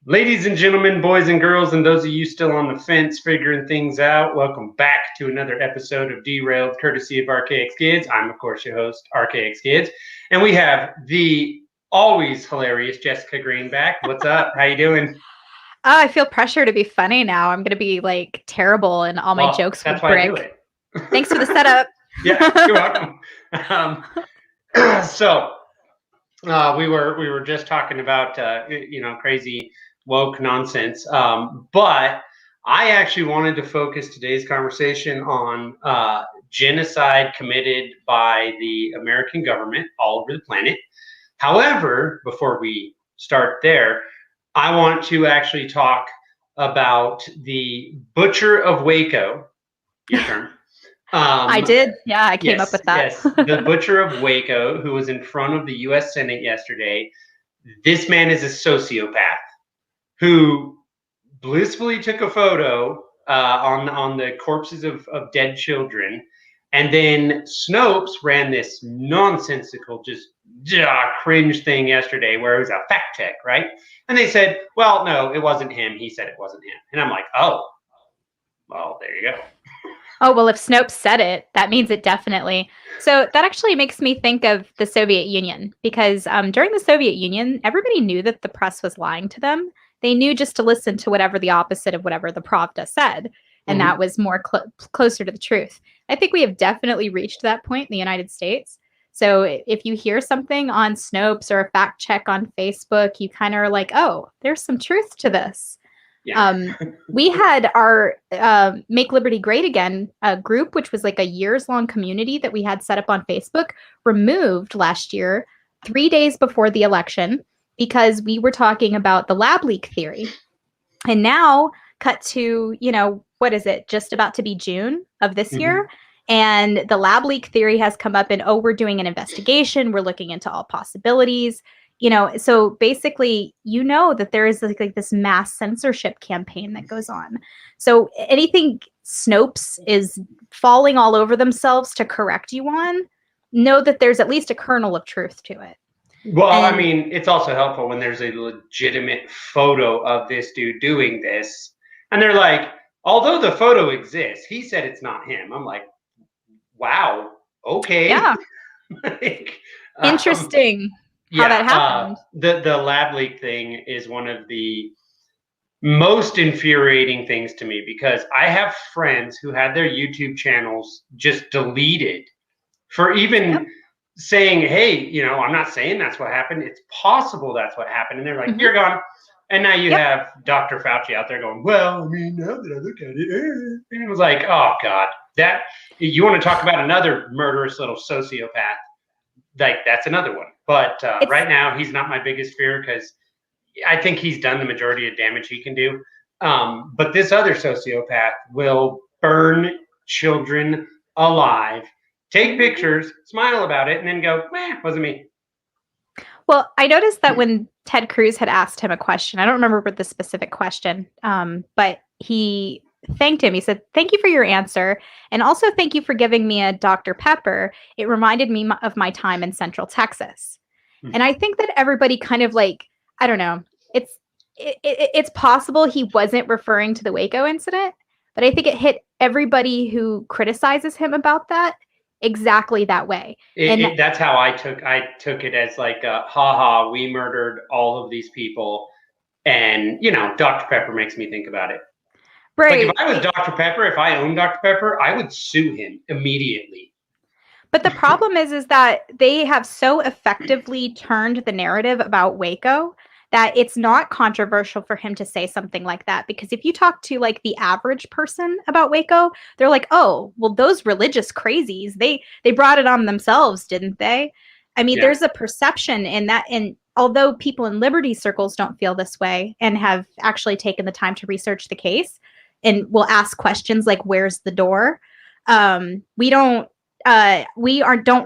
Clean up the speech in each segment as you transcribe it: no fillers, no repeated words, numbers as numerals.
Ladies and gentlemen, boys and girls, and those of you still on the fence figuring things out, welcome back to another episode of Derailed, courtesy of RKX Kids. I'm, of course, your host, RKX Kids, and we have the always hilarious Jessica Green back. What's up? How you doing? Oh, I feel pressure to be funny now. I'm going to be like terrible and all my jokes will that's why I do brick. it. Thanks for the setup. Yeah, you're welcome. We were just talking about crazy woke nonsense, but I actually wanted to focus today's conversation on genocide committed by the American government all over the planet. However, before we start there, I want to actually talk about the Butcher of Waco. Your turn. I did. Yeah, I came up with that. Yes, the Butcher of Waco, who was in front of the U.S. Senate yesterday. This man is a sociopath who blissfully took a photo on the corpses of dead children, and then Snopes ran this nonsensical, just cringe thing yesterday where it was a fact check, right? And they said, well, no, it wasn't him. He said it wasn't him. And I'm like, oh, well, there you go. Oh, well, if Snopes said it, that means it definitely. So that actually makes me think of the Soviet Union, because during the Soviet Union, everybody knew that the press was lying to them. They knew just to listen to whatever the opposite of whatever the Pravda said, and that was more closer to the truth. I think we have definitely reached that point in the United States. So if you hear something on Snopes or a fact check on Facebook, you kind of are like, oh, there's some truth to this. Yeah. We had our Make Liberty Great Again group, which was like a years-long community that we had set up on Facebook, removed last year, 3 days before the election, because we were talking about the lab leak theory. And now, cut to, what is it, just about to be June of this year, and the lab leak theory has come up, and, oh, we're doing an investigation, we're looking into all possibilities. So basically, that there is like this mass censorship campaign that goes on. So anything Snopes is falling all over themselves to correct you on, know that there's at least a kernel of truth to it. Well, I mean, it's also helpful when there's a legitimate photo of this dude doing this. And they're like, although the photo exists, he said it's not him. I'm like, wow, okay. Yeah. Interesting. How that happened. The lab leak thing is one of the most infuriating things to me, because I have friends who had their YouTube channels just deleted for even saying, hey, I'm not saying that's what happened. It's possible that's what happened. And they're like, you're gone. And now you have Dr. Fauci out there going, well, I mean, now that I look at it, and it was like, oh God, that you want to talk about another murderous little sociopath. Like, that's another one. But right now, he's not my biggest fear, because I think he's done the majority of damage he can do. But this other sociopath will burn children alive, take pictures, smile about it, and then go, wasn't me. Well, I noticed that when Ted Cruz had asked him a question, I don't remember the specific question, but he thanked him. He said, thank you for your answer. And also thank you for giving me a Dr. Pepper. It reminded me of my time in Central Texas. And I think that everybody kind of like, I don't know, it's possible he wasn't referring to the Waco incident, but I think it hit everybody who criticizes him about that exactly that way. That's how I took it, as like, haha, we murdered all of these people. And, Dr. Pepper makes me think about it. Right. Like, if I was Dr. Pepper, if I owned Dr. Pepper, I would sue him immediately. But the problem is that they have so effectively turned the narrative about Waco that it's not controversial for him to say something like that. Because if you talk to like the average person about Waco, they're like, oh, well, those religious crazies, they brought it on themselves, didn't they? I mean, there's a perception in that. And although people in liberty circles don't feel this way and have actually taken the time to research the case and will ask questions like, where's the door? We don't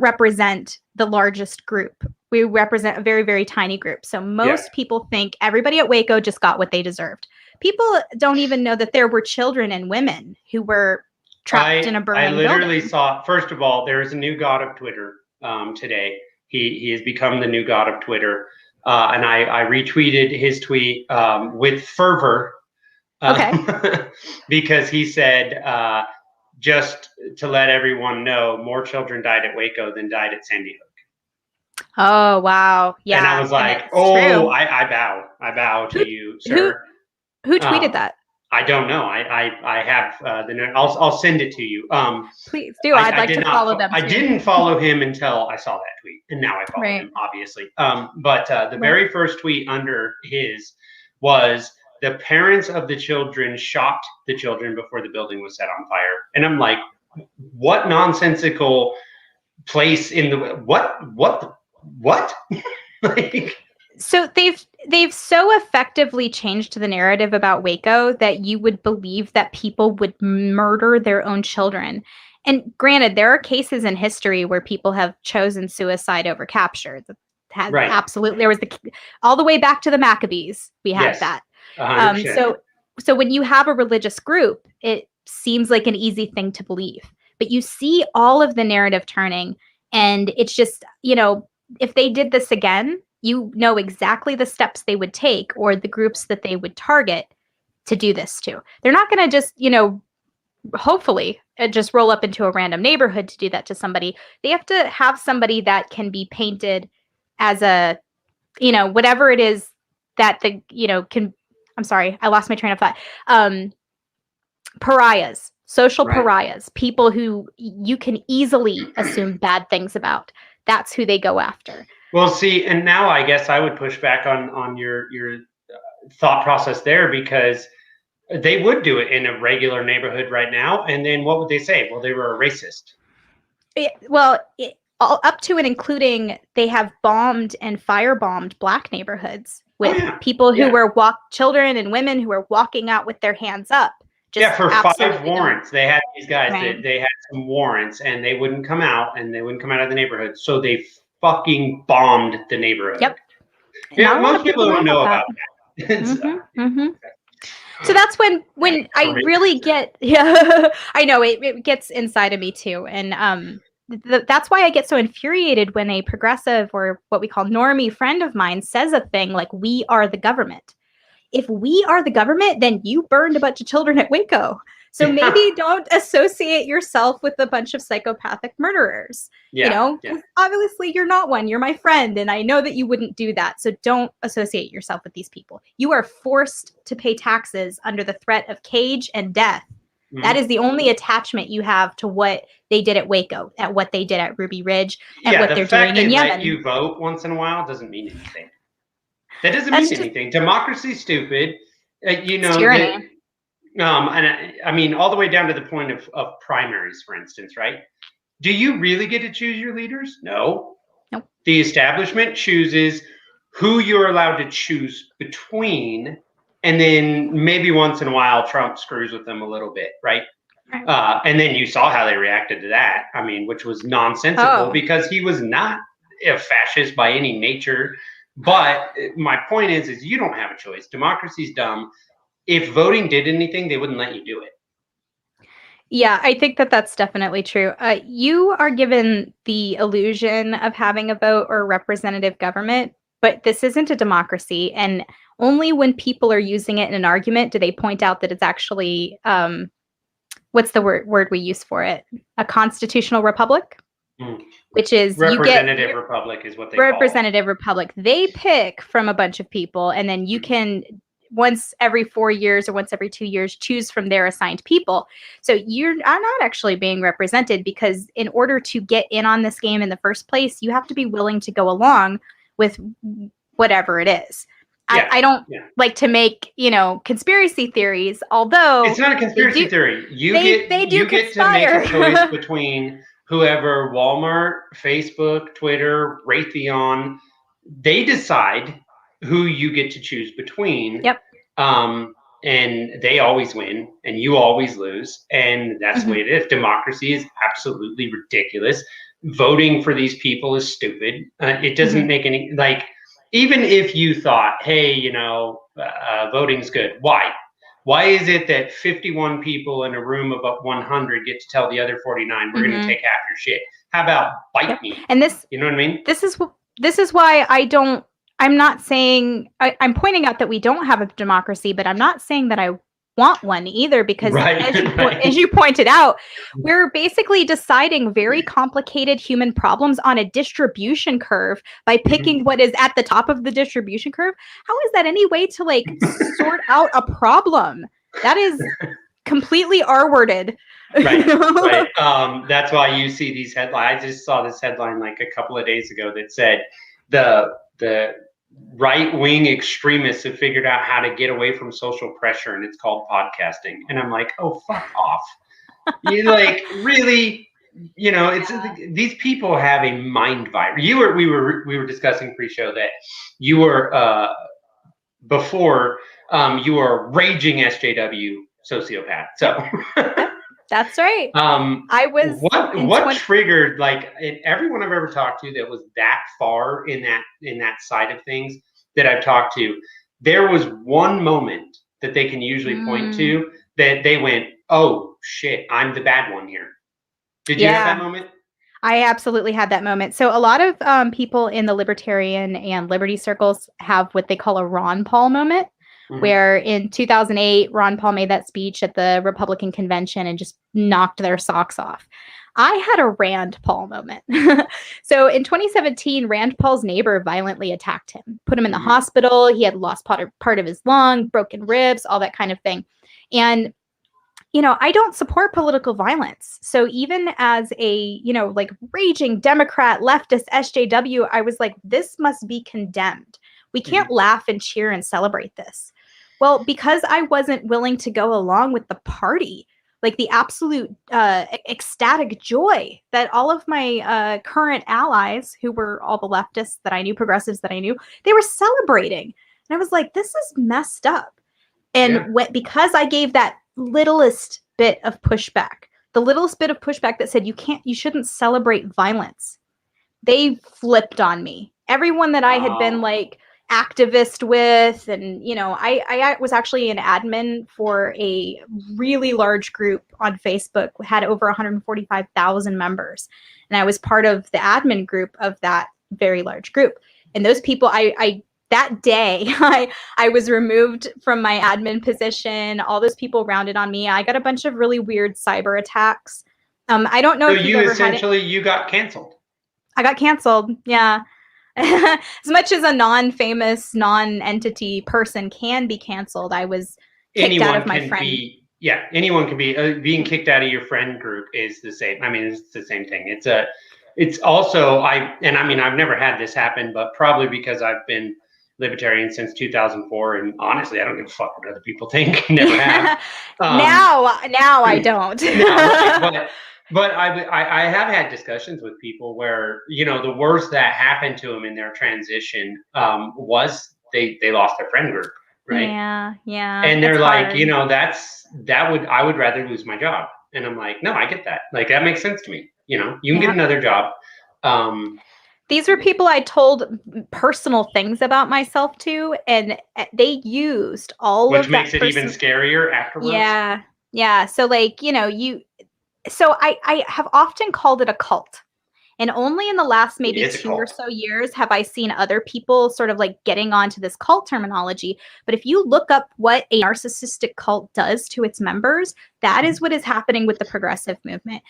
represent the largest group. We represent a very, very tiny group. So most people think everybody at Waco just got what they deserved. People don't even know that there were children and women who were trapped in a burning building. I literally saw, first of all, there is a new god of Twitter today. He has become the new god of Twitter. and I retweeted his tweet with fervor, because he said, just to let everyone know, more children died at Waco than died at Sandy Hook. Oh, wow. Yeah. And I was like, oh, I bow to you, sir. Who tweeted that? I don't know. I have I'll send it to you. Please do. I'd like to follow them. I didn't follow him until I saw that tweet, and now I follow him, obviously. But the very first tweet under his was, the parents of the children shot the children before the building was set on fire. And I'm like, what nonsensical place in the what? Like, so they've so effectively changed the narrative about Waco that you would believe that people would murder their own children. And granted, there are cases in history where people have chosen suicide over capture. Absolutely. There was all the way back to the Maccabees. We had that. So when you have a religious group, it seems like an easy thing to believe. But you see all of the narrative turning, and it's just, if they did this again, you know exactly the steps they would take or the groups that they would target to do this to. They're not going to just, hopefully just roll up into a random neighborhood to do that to somebody. They have to have somebody that can be painted as a, whatever it is that I'm sorry, I lost my train of thought. Pariahs, social pariahs, people who you can easily assume bad things about. That's who they go after. Well, see, and now I guess I would push back on your thought process there, because they would do it in a regular neighborhood right now, and then what would they say? Well, they were a racist. Up to and including, they have bombed and firebombed Black neighborhoods with people who were children and women who were walking out with their hands up. For 5 warrants. They had these guys that they had some warrants, and they wouldn't come out, and they wouldn't come out of the neighborhood. So they fucking bombed the neighborhood. Yep. Yeah, most people don't know about that. So that's when I really get, I know it gets inside of me too. And that's why I get so infuriated when a progressive, or what we call normie friend of mine, says a thing like, we are the government. If we are the government, then you burned a bunch of children at Waco. So maybe don't associate yourself with a bunch of psychopathic murderers. Obviously you're not one. You're my friend, and I know that you wouldn't do that. So don't associate yourself with these people. You are forced to pay taxes under the threat of cage and death. Mm-hmm. That is the only attachment you have to what they did at Waco, at what they did at Ruby Ridge, and what they're doing in Yemen. Let you vote once in a while doesn't mean anything. That doesn't mean anything. Democracy's stupid. It's tyranny. And I mean, all the way down to the point of primaries, for instance, right? Do you really get to choose your leaders? No. Nope. The establishment chooses who you're allowed to choose between, and then maybe once in a while Trump screws with them a little bit, right? And then you saw how they reacted to that. I mean, which was nonsensical, because he was not a fascist by any nature. But my point is you don't have a choice. Democracy's dumb. If voting did anything, they wouldn't let you do it. Yeah, I think that's definitely true. You are given the illusion of having a vote or representative government, but this isn't a democracy. And only when people are using it in an argument do they point out that it's actually, what's the word we use for it? A constitutional republic? Which is representative republic is what they call it. Representative republic. They pick from a bunch of people, and then you can once every 4 years or once every 2 years choose from their assigned people. So you're not actually being represented, because in order to get in on this game in the first place, you have to be willing to go along with whatever it is. I don't like to make, conspiracy theories, although it's not a conspiracy theory. You get to make a choice between whoever, Walmart, Facebook, Twitter, Raytheon, they decide who you get to choose between. Yep. And they always win and you always lose. And that's the way it is. Democracy is absolutely ridiculous. Voting for these people is stupid. It doesn't make any, even if you thought, hey, voting's good. Why? Why is it that 51 people in a room of 100 get to tell the other 49, we're going to take half your shit? How about bite me? And this, you know what I mean? This is why I don't I'm not saying I'm pointing out that we don't have a democracy, but I'm not saying that I want one either, because Right, as you pointed out, we're basically deciding very complicated human problems on a distribution curve by picking what is at the top of the distribution curve. How is that any way to like sort out a problem? That is completely R-worded. Right. That's why you see these headlines. I just saw this headline like a couple of days ago that said the right-wing extremists have figured out how to get away from social pressure, and it's called podcasting. And I'm like, oh, fuck off. You like really, it's these people have a mind virus. We were discussing pre-show that you were before you were a raging SJW sociopath. So that's right. I was what triggered like everyone I've ever talked to that was that far in that side of things that I've talked to, there was one moment that they can usually point to that they went, oh shit, I'm the bad one here. Did you have that moment? I absolutely had that moment. So a lot of people in the libertarian and liberty circles have what they call a Ron Paul moment, where in 2008, Ron Paul made that speech at the Republican convention and just knocked their socks off. I had a Rand Paul moment. So in 2017, Rand Paul's neighbor violently attacked him, put him in the hospital. He had lost part of his lung, broken ribs, all that kind of thing. And I don't support political violence. So even as a, like raging Democrat, leftist SJW, I was like, this must be condemned. We can't laugh and cheer and celebrate this. Well, because I wasn't willing to go along with the party, like the absolute ecstatic joy that all of my current allies, who were all the leftists that I knew, progressives that I knew, they were celebrating. And I was like, this is messed up. And because I gave that littlest bit of pushback, that said you shouldn't celebrate violence, they flipped on me. Everyone that I had been like activist with, and I was actually an admin for a really large group on Facebook, had over 145,000 members, and I was part of the admin group of that very large group. And those people, I that day, I was removed from my admin position. All those people rounded on me. I got a bunch of really weird cyber attacks. I don't know if you've ever had it. You got canceled. I got canceled. Yeah. As much as a non-famous, non-entity person can be canceled, I was kicked out of my friend. Anyone can be. Being kicked out of your friend group is the same. I mean, it's the same thing. It's also I've never had this happen, but probably because I've been libertarian since 2004, and honestly, I don't give a fuck what other people think. Never have. Now I don't. But I have had discussions with people where the worst that happened to them in their transition was they lost their friend group, right? Yeah. And they're like, I would rather lose my job. And I'm like, no, I get that. Like that makes sense to me. You can get another job. These were people I told personal things about myself to, and they used all of that. Which makes it even scarier afterwards. Yeah. So like, so I have often called it a cult. And only in the last maybe 2 or so years have I seen other people sort of like getting onto this cult terminology. But if you look up what a narcissistic cult does to its members, that is what is happening with the progressive movement.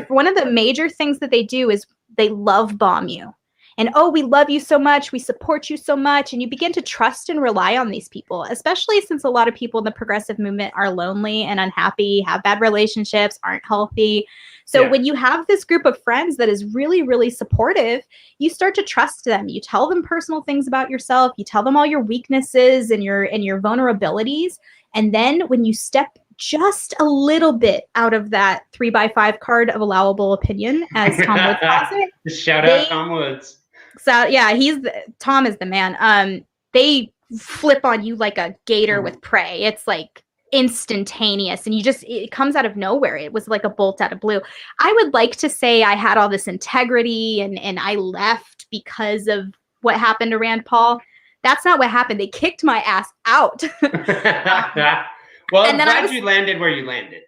One of the major things that they do is they love bomb you. And, oh, we love you so much. We support you so much. And you begin to trust and rely on these people, especially since a lot of people in the progressive movement are lonely and unhappy, have bad relationships, aren't healthy. So when you have this group of friends that is really, really supportive, you start to trust them. You tell them personal things about yourself. You tell them all your weaknesses and your vulnerabilities. And then when you step just a little bit out of that 3x5 card of allowable opinion, as Tom Woods calls it. Shout out Tom Woods. So yeah, Tom is the man. They flip on you like a gator with prey. It's like instantaneous, and it comes out of nowhere. It was like a bolt out of blue. I would like to say I had all this integrity and I left because of what happened to Rand Paul. That's not what happened. They kicked my ass out. Well, I'm glad you landed where you landed.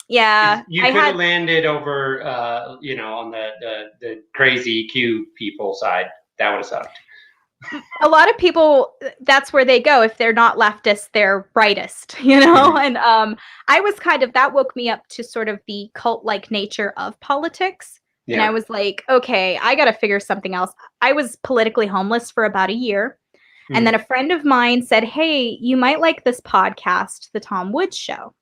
Yeah. You could have landed over, on the crazy Q people side. That would have sucked. a lot of people, that's where they go. If they're not leftist, they're rightist, you know? Mhm. And I was kind of, that woke me up to sort of the cult-like nature of politics. And I Yeah. was like, okay, I got to figure something else. I was politically homeless for about a year. And then Mhm. a friend of mine said, hey, you might like this podcast, The Tom Woods Show.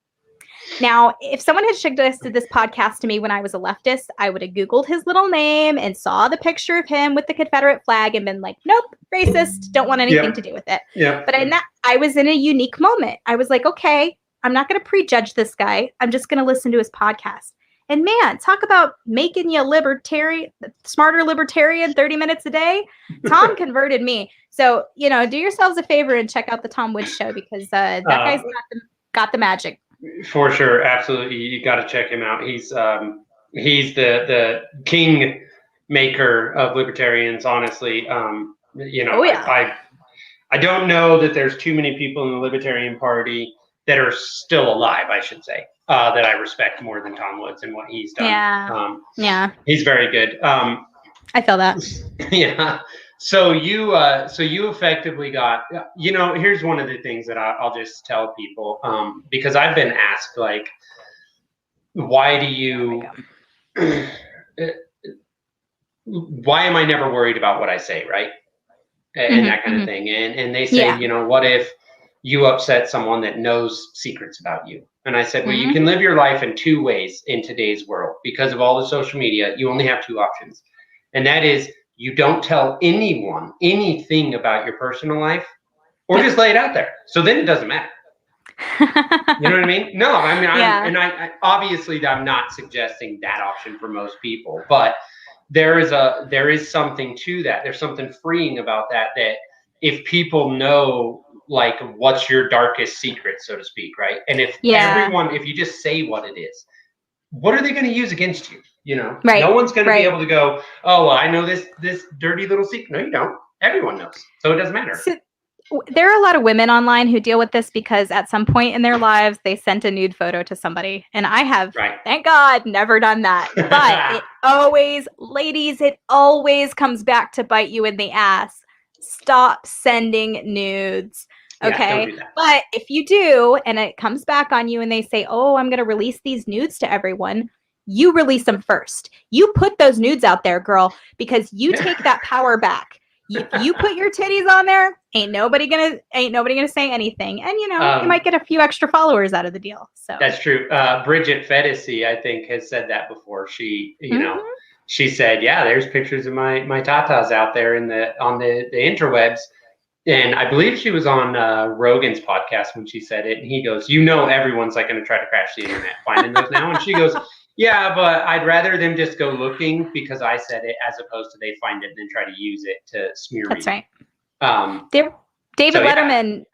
Now, if someone had suggested this podcast to me when I was a leftist, I would have Googled his little name and saw the picture of him with the Confederate flag and been like, nope, racist, don't want anything to Yep. do with it. Yep. But in that, I was in a unique moment. I was like, okay, I'm not going to prejudge this guy. I'm just going to listen to his podcast. And man, talk about making you libertarian, smarter libertarian 30 minutes a day. Tom converted me. So, you know, do yourselves a favor and check out the Tom Woods Show because that guy's got the magic. For sure, absolutely. You got to check him out. He's the king maker of libertarians. Honestly, you know, Oh, yeah. I don't know that there's too many people in the Libertarian Party that are still alive, I should say, that I respect more than Tom Woods and what he's done. Yeah. Yeah. He's very good. I feel that. Yeah. So you effectively got, you know, here's one of the things that I'll just tell people, because I've been asked, like, why do you, why am I never worried about what I say, right? And that kind of thing. And they say, you know, what if you upset someone that knows secrets about you? And I said, well, you can live your life in two ways in today's world. Because of all the social media, you only have two options. And that is, you don't tell anyone anything about your personal life, or just lay it out there. So then it doesn't matter. You know what I mean? No, I mean, I obviously I'm not suggesting that option for most people, but there is something to that. There's something freeing about that if people know, like, what's your darkest secret, so to speak, right? And if you just say what it is, what are they going to use against you? You know, no one's going to be able to go, oh, well, I know this dirty little secret. No, you don't. Everyone knows. So it doesn't matter. So, there are a lot of women online who deal with this because at some point in their lives, they sent a nude photo to somebody. And I have, thank God, never done that. But it always comes back to bite you in the ass. Stop sending nudes. Okay. Don't do that. But if you do, and it comes back on you and they say, oh, I'm going to release these nudes to everyone, you release them first. You put those nudes out there, girl, because you take that power back. You put your titties on there, ain't nobody gonna say anything. And you know, you might get a few extra followers out of the deal. So that's true. Bridget Fedesi, I think, has said that before. She, you know, she said, yeah, there's pictures of my tatas out there on the interwebs. And I believe she was on Rogan's podcast when she said it. And he goes, you know, everyone's like going to try to crash the internet finding those now. And she goes, yeah, but I'd rather them just go looking because I said it, as opposed to they find it and then try to use it to smear me. That's right. David Letterman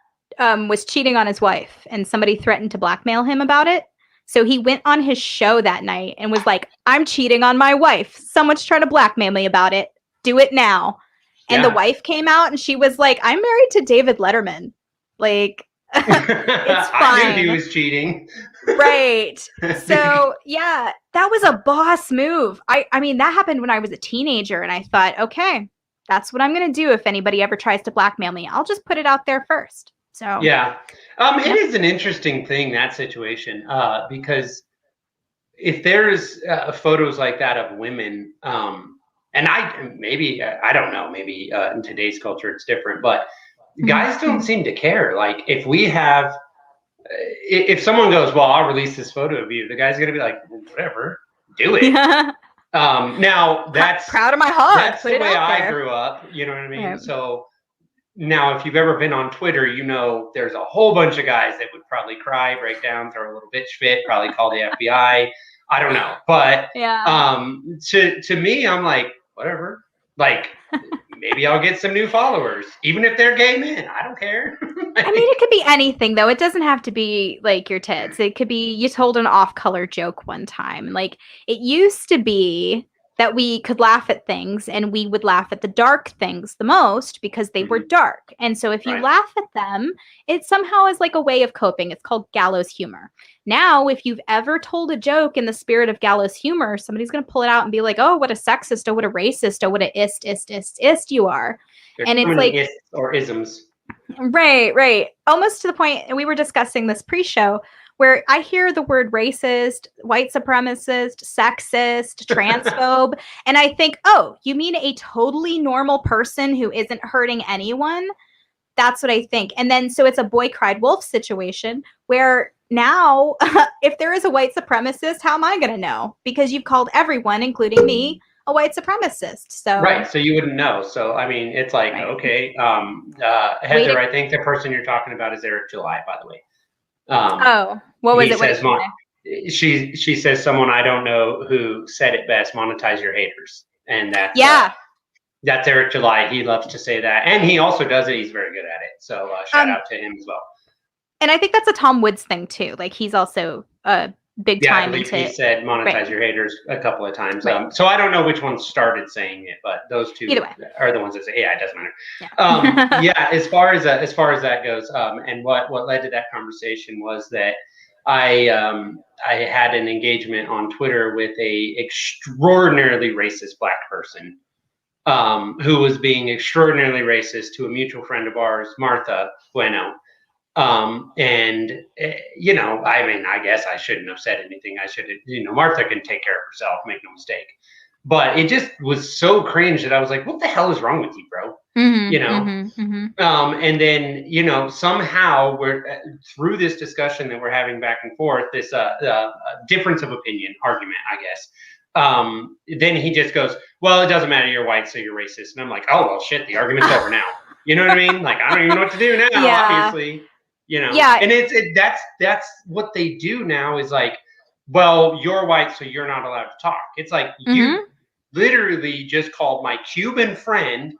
was cheating on his wife, and somebody threatened to blackmail him about it. So he went on his show that night and was like, I'm cheating on my wife. Someone's trying to blackmail me about it. Do it now. And the wife came out and she was like, I'm married to David Letterman. Like, it's fine. I knew he was cheating. Right. So, yeah, that was a boss move. I mean, that happened when I was a teenager, and I thought, okay, that's what I'm going to do if anybody ever tries to blackmail me. I'll just put it out there first. So, yeah. It is an interesting thing, that situation, because if there's photos like that of women, and I don't know, maybe in today's culture it's different, but guys don't seem to care. Like, if we have, if someone goes, well, I'll release this photo of you, the guy's going to be like, well, whatever, do it. Now that's proud of my heart. That's the way I grew up. You know what I mean? Right. So now, if you've ever been on Twitter, you know, there's a whole bunch of guys that would probably cry, break down, throw a little bitch fit, probably call the FBI. I don't know. But to me, I'm like, whatever. Like, maybe I'll get some new followers, even if they're gay men. I don't care. I mean, it could be anything, though. It doesn't have to be like your tits. It could be you told an off-color joke one time. Like, it used to be that we could laugh at things, and we would laugh at the dark things the most because they were dark. And so if you laugh at them, it somehow is like a way of coping. It's called gallows humor. Now, if you've ever told a joke in the spirit of gallows humor, somebody's going to pull it out and be like, oh, what a sexist, oh, what a racist, oh, what a ist you are. There's and so it's many like ists or isms. Right. Almost to the point, and we were discussing this pre-show, where I hear the word racist, white supremacist, sexist, transphobe, and I think, oh, you mean a totally normal person who isn't hurting anyone? That's what I think. And then so it's a boy cried wolf situation where now if there is a white supremacist, how am I going to know? Because you've called everyone, including me, a white supremacist. So right, so you wouldn't know. So I mean, it's like okay, Heather, I think the person you're talking about is Eric July, by the way. What was it? She says someone I don't know who said it best: monetize your haters, and that's that's Eric July. He loves to say that, and he also does it. He's very good at it. So shout out to him as well. And I think that's a Tom Woods thing too. Like he's also big time. I believe he said monetize your haters a couple of times. So I don't know which one started saying it, but those two are the ones that say, yeah, it doesn't matter. Yeah. As far as that goes, and what led to that conversation was that I had an engagement on Twitter with a extraordinarily racist Black person who was being extraordinarily racist to a mutual friend of ours, Martha Bueno. And you know, I mean, I guess I shouldn't have said anything. I should have, you know, Martha can take care of herself, make no mistake. But it just was so cringe that I was like, what the hell is wrong with you, bro? You know? And then, you know, somehow we're through this discussion that we're having back and forth, this difference of opinion argument, I guess. Then he just goes, well, it doesn't matter, you're white, so you're racist. And I'm like, oh, well, shit, the argument's over now. You know what I mean? Like, I don't even know what to do now, obviously. You know, and that's what they do now is like, well, you're white, so you're not allowed to talk. It's like you literally just called my Cuban friend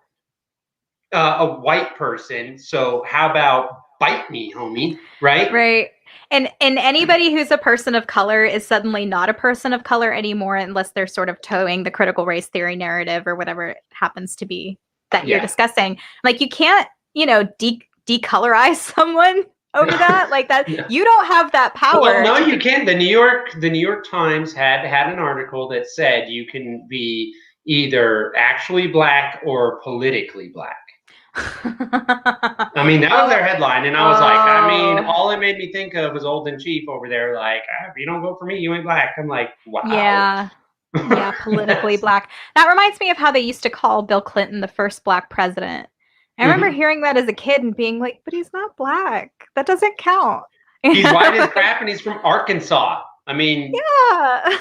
a white person. So how about bite me, homie? Right? Right. And anybody who's a person of color is suddenly not a person of color anymore unless they're sort of towing the critical race theory narrative or whatever it happens to be that you're discussing. Like you can't, you know, decolorize someone over that like that. You don't have that power. Well, no, you can. The New York Times had an article that said you can be either actually Black or politically Black. I mean, that was their headline, and I was like, I mean, all it made me think of was Old and Chief over there, like, if you don't vote for me, you ain't Black. I'm like, wow. Yeah, politically Black. That reminds me of how they used to call Bill Clinton the first Black president. I remember hearing that as a kid and being like, but he's not Black. That doesn't count. He's white as crap and he's from Arkansas. I mean. Yeah.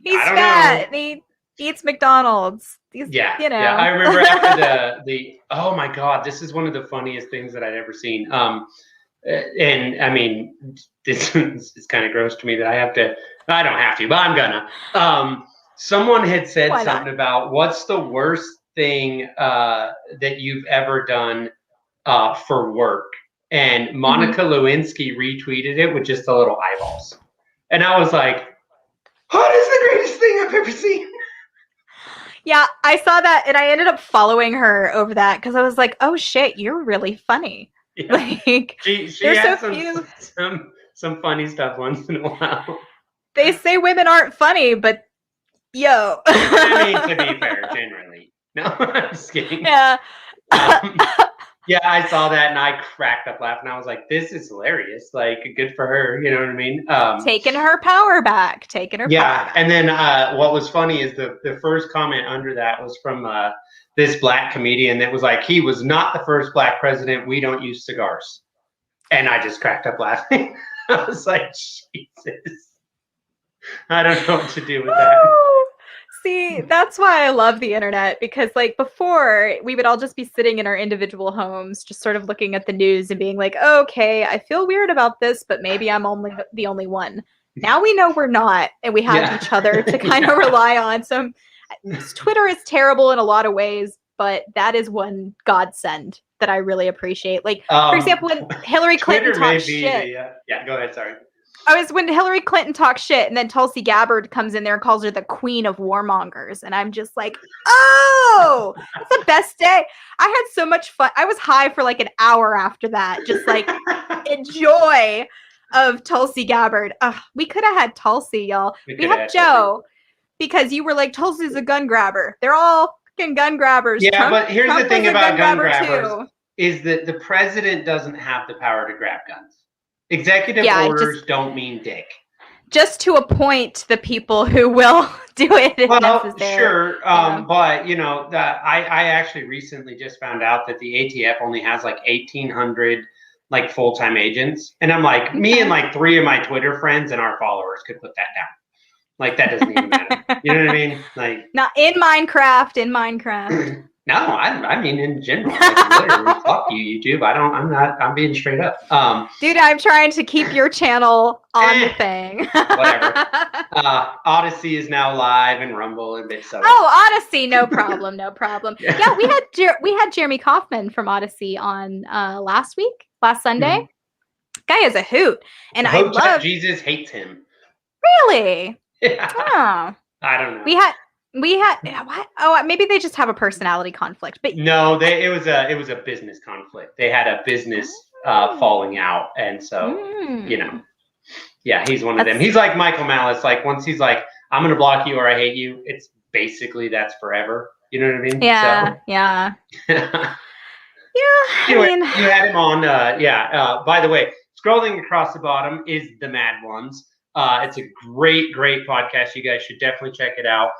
He's fat and he eats McDonald's. You know. Yeah, I remember after the oh my God, this is one of the funniest things that I'd ever seen. And I mean, this is kind of gross to me that I don't have to, but I'm gonna. Someone had said something about what's the worst thing that you've ever done for work, and Monica Lewinsky retweeted it with just the little eyeballs, and I was like, "What is the greatest thing I've ever seen?" Yeah, I saw that, and I ended up following her over that because I was like, "Oh shit, you're really funny." Yeah. Like she has so some funny stuff once in a while. They say women aren't funny, but yo. I mean, to be fair, generally. No, I'm just kidding. Yeah. Yeah, I saw that and I cracked up laughing. I was like, this is hilarious. Like, good for her. You know what I mean? Taking her power back. Power back. And then what was funny is the first comment under that was from this Black comedian that was like, he was not the first Black president. We don't use cigars. And I just cracked up laughing. I was like, Jesus. I don't know what to do with that. See, that's why I love the internet, because like before we would all just be sitting in our individual homes, just sort of looking at the news and being like, okay, I feel weird about this, but maybe I'm only the only one. Now we know we're not, and we have each other to kind of rely on. So Twitter is terrible in a lot of ways, but that is one godsend that I really appreciate. Like, for example, when Hillary Clinton talked shit. Yeah, go ahead, sorry. when Hillary Clinton talks shit and then Tulsi Gabbard comes in there and calls her the queen of warmongers. And I'm just like, oh, it's the best day. I had so much fun. I was high for like an hour after that. Just like enjoy of Tulsi Gabbard. We could have had Tulsi, y'all. We have Joe because you were like, Tulsi's a gun grabber. They're all fucking gun grabbers. Yeah, but here's the thing about gun grabbers is that the president doesn't have the power to grab guns. Executive orders don't mean dick. Just to appoint the people who will do it if necessary. Sure. But, you know, I actually recently just found out that the ATF only has like 1,800 like full-time agents. And I'm like, me and like 3 of my Twitter friends and our followers could put that down. Like, that doesn't even matter. You know what I mean? Like, not in Minecraft. No, I mean in general. Like, literally, fuck you, YouTube. I'm being straight up. Dude, I'm trying to keep your channel on the thing. Whatever. Odyssey is now live and Rumble and bit so. Oh, Odyssey, no problem. Yeah, we had Jeremy Kaufman from Odyssey on last Sunday. Mm-hmm. Guy is a hoot, and I love Jesus hates him. Really? Yeah. Oh. I don't know. We had what? Oh, maybe they just have a personality conflict. But no, it was a business conflict. They had a business falling out, and so you know, yeah, he's one of them. He's like Michael Malice. Like once he's like, I'm gonna block you or I hate you. It's basically that's forever. You know what I mean? Yeah, yeah, yeah. Anyway, you had him on. By the way, scrolling across the bottom is the Mad Ones. It's a great podcast. You guys should definitely check it out.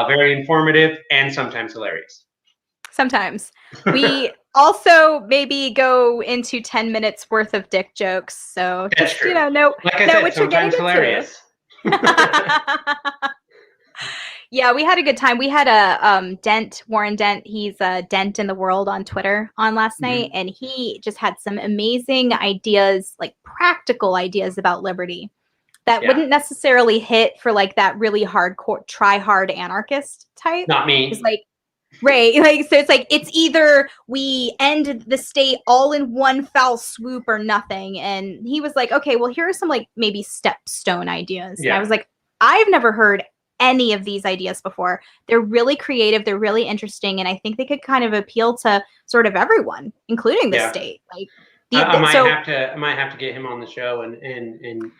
Very informative and sometimes hilarious. Sometimes. We also maybe go into 10 minutes worth of dick jokes. So that's just, true. Know like I said, what you're getting hilarious. Yeah, we had a good time. We had a Warren Dent. He's a Dent in the World on Twitter on last night. And he just had some amazing ideas, like practical ideas about liberty. That wouldn't necessarily hit for like that really hardcore, try hard anarchist type. Not me. It's like, right. Like, so it's like, it's either we end the state all in one foul swoop or nothing. And he was like, okay, well, here are some like maybe stepstone ideas. Yeah. And I was like, I've never heard any of these ideas before. They're really creative. They're really interesting. And I think they could kind of appeal to sort of everyone, including the state. Like, I might have to get him on the show and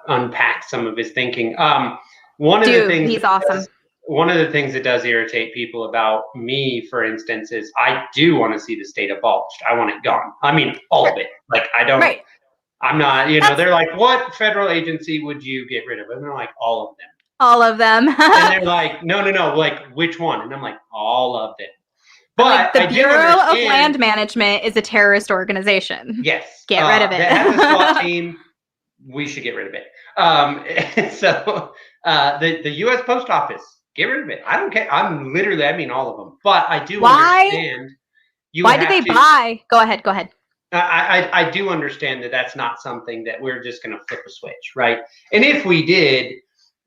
unpack some of his thinking. He's awesome. One of the things that does irritate people about me, for instance, is I do want to see the state abolished. I want it gone. I mean, all of it. Like I don't. Right. I'm not. You know, they're like, what federal agency would you get rid of? And they're like, all of them. All of them. And they're like, no. Like which one? And I'm like, all of them. But like the Bureau of Land Management is a terrorist organization. Yes. Get rid of it. That has a SWAT team. We should get rid of it. So the U.S. Post Office, get rid of it. I don't care. I mean all of them. But I do understand. Why do they buy? Go ahead. I do understand that that's not something that we're just going to flip a switch, right? And if we did,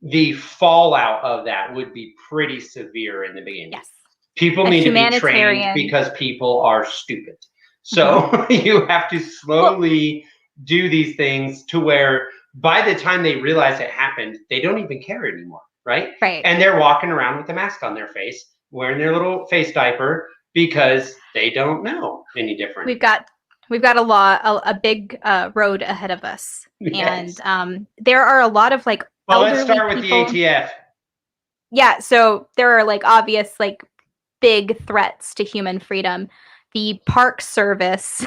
the fallout of that would be pretty severe in the beginning. Yes. People need to be trained because people are stupid. So you have to slowly do these things to where by the time they realize it happened, they don't even care anymore, right? Right. And they're walking around with a mask on their face, wearing their little face diaper because they don't know any different. We've got a big road ahead of us. Yes. And there are a lot of like let's start with people. The ATF. Yeah, so there are like obvious like big threats to human freedom. The Park Service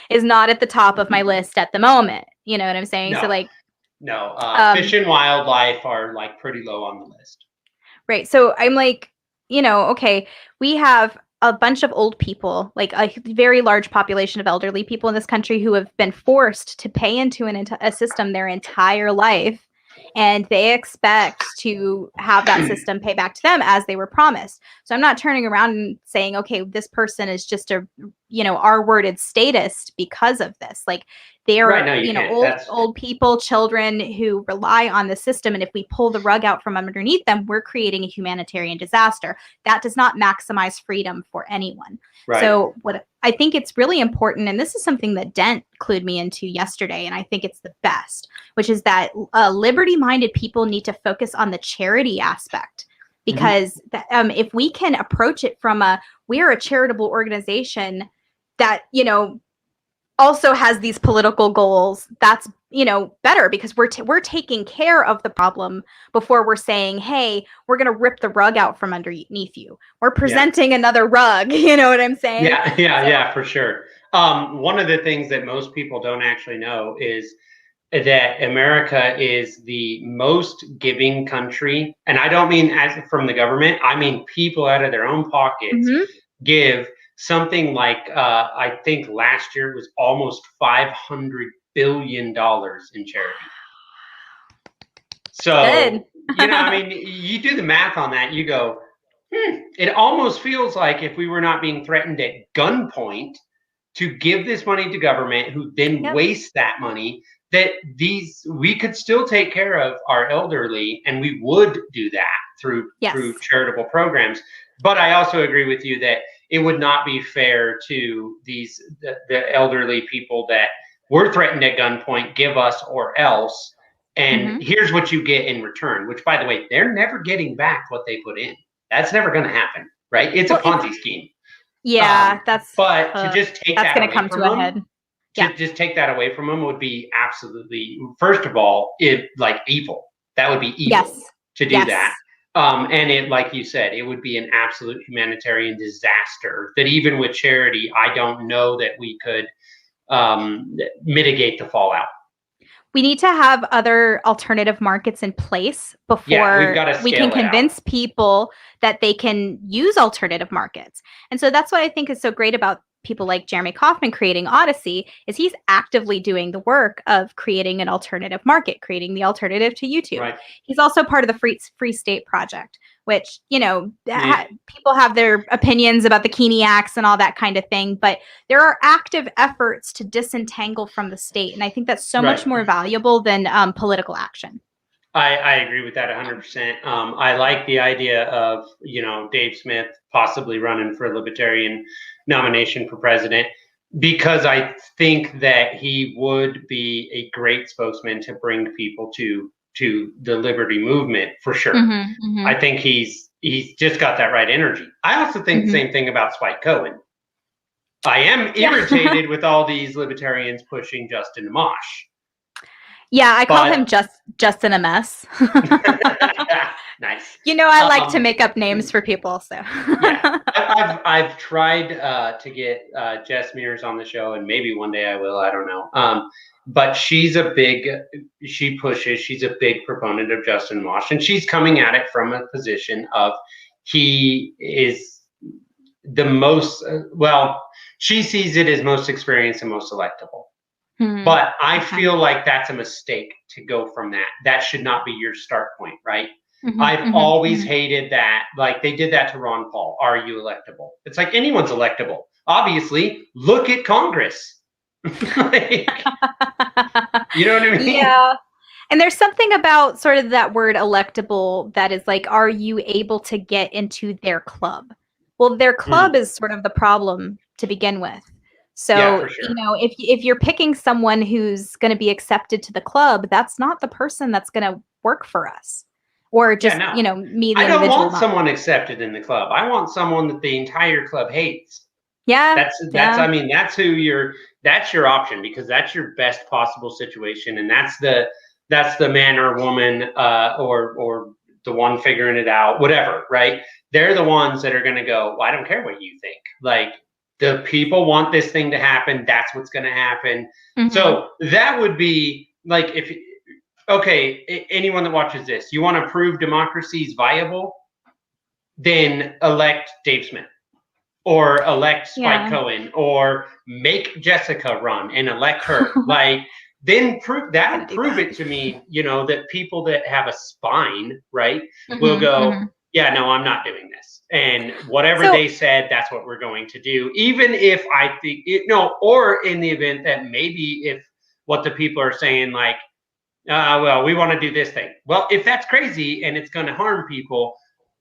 is not at the top of my list at the moment. You know what I'm saying? No. So like, fish and wildlife are like pretty low on the list. Right. So I'm like, okay, we have a bunch of old people, like a very large population of elderly people in this country who have been forced to pay into a system their entire life. And they expect to have that system pay back to them as they were promised. So I'm not turning around and saying, okay, this person is just a R-worded statist because of this. Like they Right, are, no, you can't. old people, children who rely on the system. And if we pull the rug out from underneath them, we're creating a humanitarian disaster. That does not maximize freedom for anyone. Right. So what I think it's really important, and this is something that Dent clued me into yesterday, and I think it's the best, which is that liberty-minded people need to focus on the charity aspect. Because if we can approach it from we are a charitable organization that, also has these political goals, that's, better, because we're taking care of the problem before we're saying, hey, we're going to rip the rug out from underneath you. We're presenting another rug. You know what I'm saying? Yeah, for sure. One of the things that most people don't actually know is that America is the most giving country. And I don't mean as from the government, I mean people out of their own pockets give something like, I think last year was almost $500 billion in charity. So, you do the math on that, you go, it almost feels like if we were not being threatened at gunpoint to give this money to government, who then waste that money, that we could still take care of our elderly, and we would do that through charitable programs. But I also agree with you that it would not be fair to the elderly people that were threatened at gunpoint, give us or else, and here's what you get in return, which, by the way, they're never getting back what they put in. That's never going to happen, right? It's a Ponzi scheme. Yeah, but to just take that's that going to come to a head. To just take that away from them would be absolutely, first of all, evil. That would be evil to do that. And it, like you said, it would be an absolute humanitarian disaster that even with charity, I don't know that we could mitigate the fallout. We need to have other alternative markets in place before we can convince people that they can use alternative markets. And so that's what I think is so great about people like Jeremy Kauffman creating Odyssey, is he's actively doing the work of creating an alternative market, creating the alternative to YouTube. Right. He's also part of the Free State Project, which, people have their opinions about the Keeney Acts and all that kind of thing, but there are active efforts to disentangle from the state. And I think that's so much more valuable than political action. I agree with that 100%. I like the idea of, Dave Smith possibly running for a libertarian nomination for president, because I think that he would be a great spokesman to bring people to the liberty movement, for sure. I think he's just got that right energy. I also think the same thing about Spike Cohen. I am irritated with all these libertarians pushing Justin Amash. Yeah, I call him Justin a mess. Nice. I like to make up names for people. So I've tried to get Jess Mears on the show, and maybe one day I will. I don't know. But she's a big proponent of Justin Amash, and she's coming at it from a position of he is the most she sees it as most experienced and most electable. But I feel like that's a mistake to go from that. That should not be your start point, right? I've always hated that. Like, they did that to Ron Paul. Are you electable? It's like, anyone's electable. Obviously, look at Congress. You know what I mean? Yeah. And there's something about sort of that word electable that is like, are you able to get into their club? Well, their club is sort of the problem to begin with. So, if you're picking someone who's going to be accepted to the club, that's not the person that's going to work for us. Or just, me, the individual. I don't want someone accepted in the club. I want someone that the entire club hates. Yeah. That's that's your option, because that's your best possible situation. And that's the man or woman, or the one figuring it out, whatever, right? They're the ones that are going to go, well, I don't care what you think. Like, the people want this thing to happen. That's what's going to happen. So that would be like, anyone that watches this, you want to prove democracy is viable, then elect Dave Smith, or elect Spike Cohen, or make Jessica run and elect her. Like, then prove it to me, that people that have a spine, right, will go, yeah, no, I'm not doing this. And whatever they said, that's what we're going to do. Even if I think, or in the event that maybe if what the people are saying, like, well, we want to do this thing. Well, if that's crazy and it's going to harm people,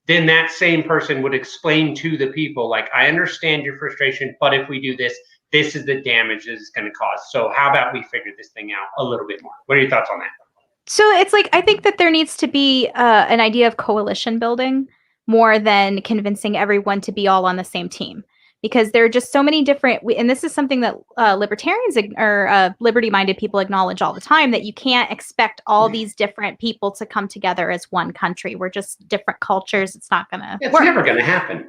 then that same person would explain to the people, like, I understand your frustration, but if we do this, this is the damage that it's going to cause. So how about we figure this thing out a little bit more? What are your thoughts on that? So it's like, I think that there needs to be an idea of coalition building more than convincing everyone to be all on the same team. Because there are just so many different, and this is something that libertarians or liberty-minded people acknowledge all the time, that you can't expect all these different people to come together as one country. We're just different cultures. It's not going to work. It's never going to happen.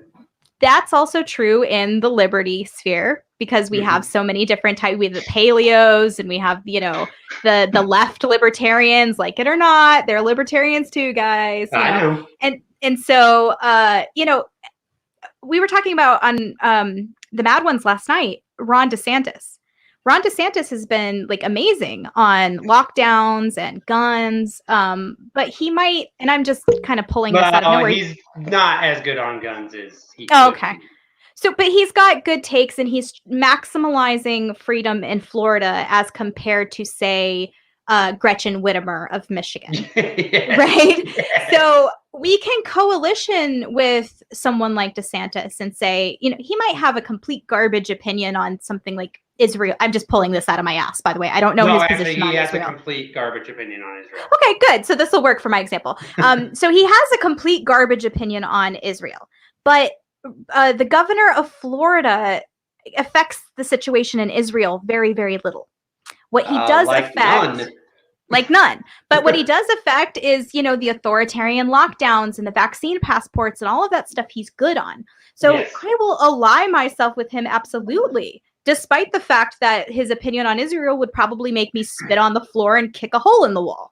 That's also true in the liberty sphere, because we have so many different types. We have the paleos, and we have, the left libertarians, like it or not, they're libertarians too, guys. I know. And so, we were talking about on the Mad Ones last night, Ron DeSantis. Ron DeSantis has been like amazing on lockdowns and guns, but he might, and I'm just kind of pulling this out of nowhere. He's not as good on guns as he could. Okay. So, but he's got good takes, and he's maximalizing freedom in Florida as compared to, say, Gretchen Whitmer of Michigan, yes, right? Yes. So we can coalition with someone like DeSantis and say, he might have a complete garbage opinion on something like Israel. I'm just pulling this out of my ass, by the way. I don't know his position on Israel. He has a complete garbage opinion on Israel. Okay, good. So this will work for my example. So he has a complete garbage opinion on Israel, but the governor of Florida affects the situation in Israel very, very little. What he does none. But what he does affect is, the authoritarian lockdowns and the vaccine passports and all of that stuff he's good on. So yes. I will ally myself with him, absolutely, despite the fact that his opinion on Israel would probably make me spit on the floor and kick a hole in the wall.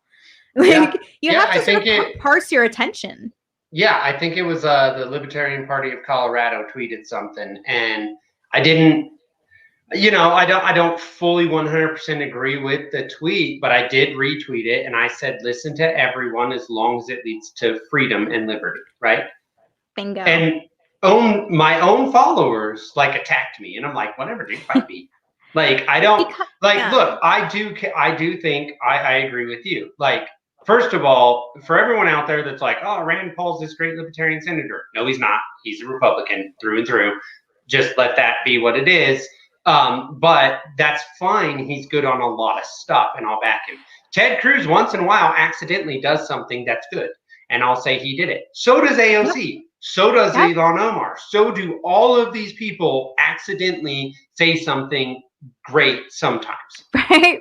You have to sort of parse your attention. Yeah, I think it was the Libertarian Party of Colorado tweeted something, and I didn't. I don't fully 100% agree with the tweet, but I did retweet it, and I said, listen to everyone as long as it leads to freedom and liberty, right? Bingo. And my own followers, attacked me, and I'm like, whatever, dude, fight me. Look, I do think I agree with you. First of all, for everyone out there that's like, oh, Rand Paul's this great libertarian senator. No, he's not. He's a Republican through and through. Just let that be what it is. But that's fine. He's good on a lot of stuff, and I'll back him. Ted Cruz once in a while accidentally does something that's good, and I'll say he did it. So does AOC. Yep. So does Ilhan Omar. So do all of these people accidentally say something great sometimes.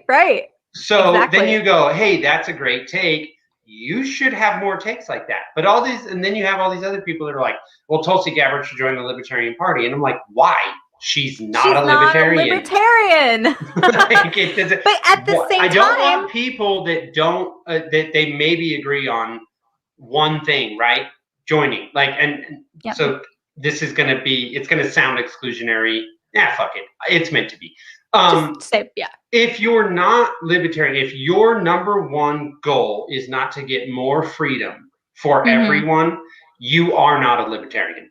Right. So then you go, hey, that's a great take. You should have more takes like that. But and then you have all these other people that are like, well, Tulsi Gabbard should join the Libertarian Party. And I'm like, why? She's not a libertarian. But at the same time, I don't want people that don't that they maybe agree on one thing, right? Joining, So this is going to be. It's going to sound exclusionary. Fuck it. It's meant to be. If you're not libertarian, if your number one goal is not to get more freedom for everyone, you are not a libertarian.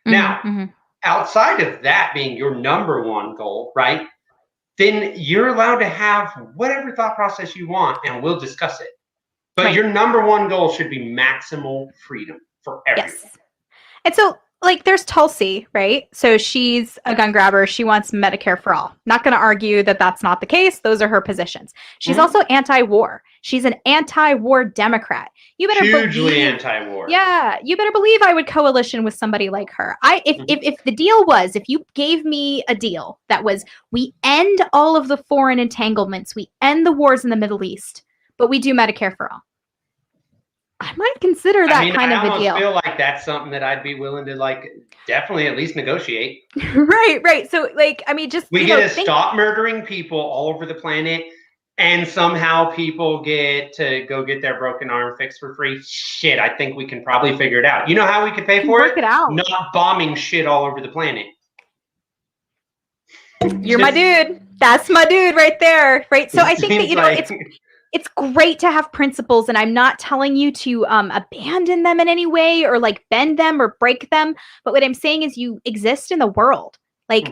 Now. Outside of that being your number one goal, right, then you're allowed to have whatever thought process you want, and we'll discuss it. But your number one goal should be maximal freedom for everyone. Yes. And so, there's Tulsi, right? So she's a gun grabber. She wants Medicare for all. Not going to argue that that's not the case. Those are her positions. She's also anti-war. She's an anti-war Democrat. You better hugely anti-war. Yeah, you better believe I would coalition with somebody like her. If the deal was, if you gave me a deal that was, we end all of the foreign entanglements, we end the wars in the Middle East, but we do Medicare for all, I might consider that kind of a deal. I feel like that's something that I'd be willing to definitely at least negotiate. Right. So we get to stop murdering people all over the planet. And somehow people get to go get their broken arm fixed for free. Shit, I think we can probably figure it out. You know how we could pay for it? Work it out. Not bombing shit all over the planet. You're my dude. That's my dude right there. Right. So I think that, it's great to have principles, and I'm not telling you to abandon them in any way or like bend them or break them. But what I'm saying is you exist in the world. Like,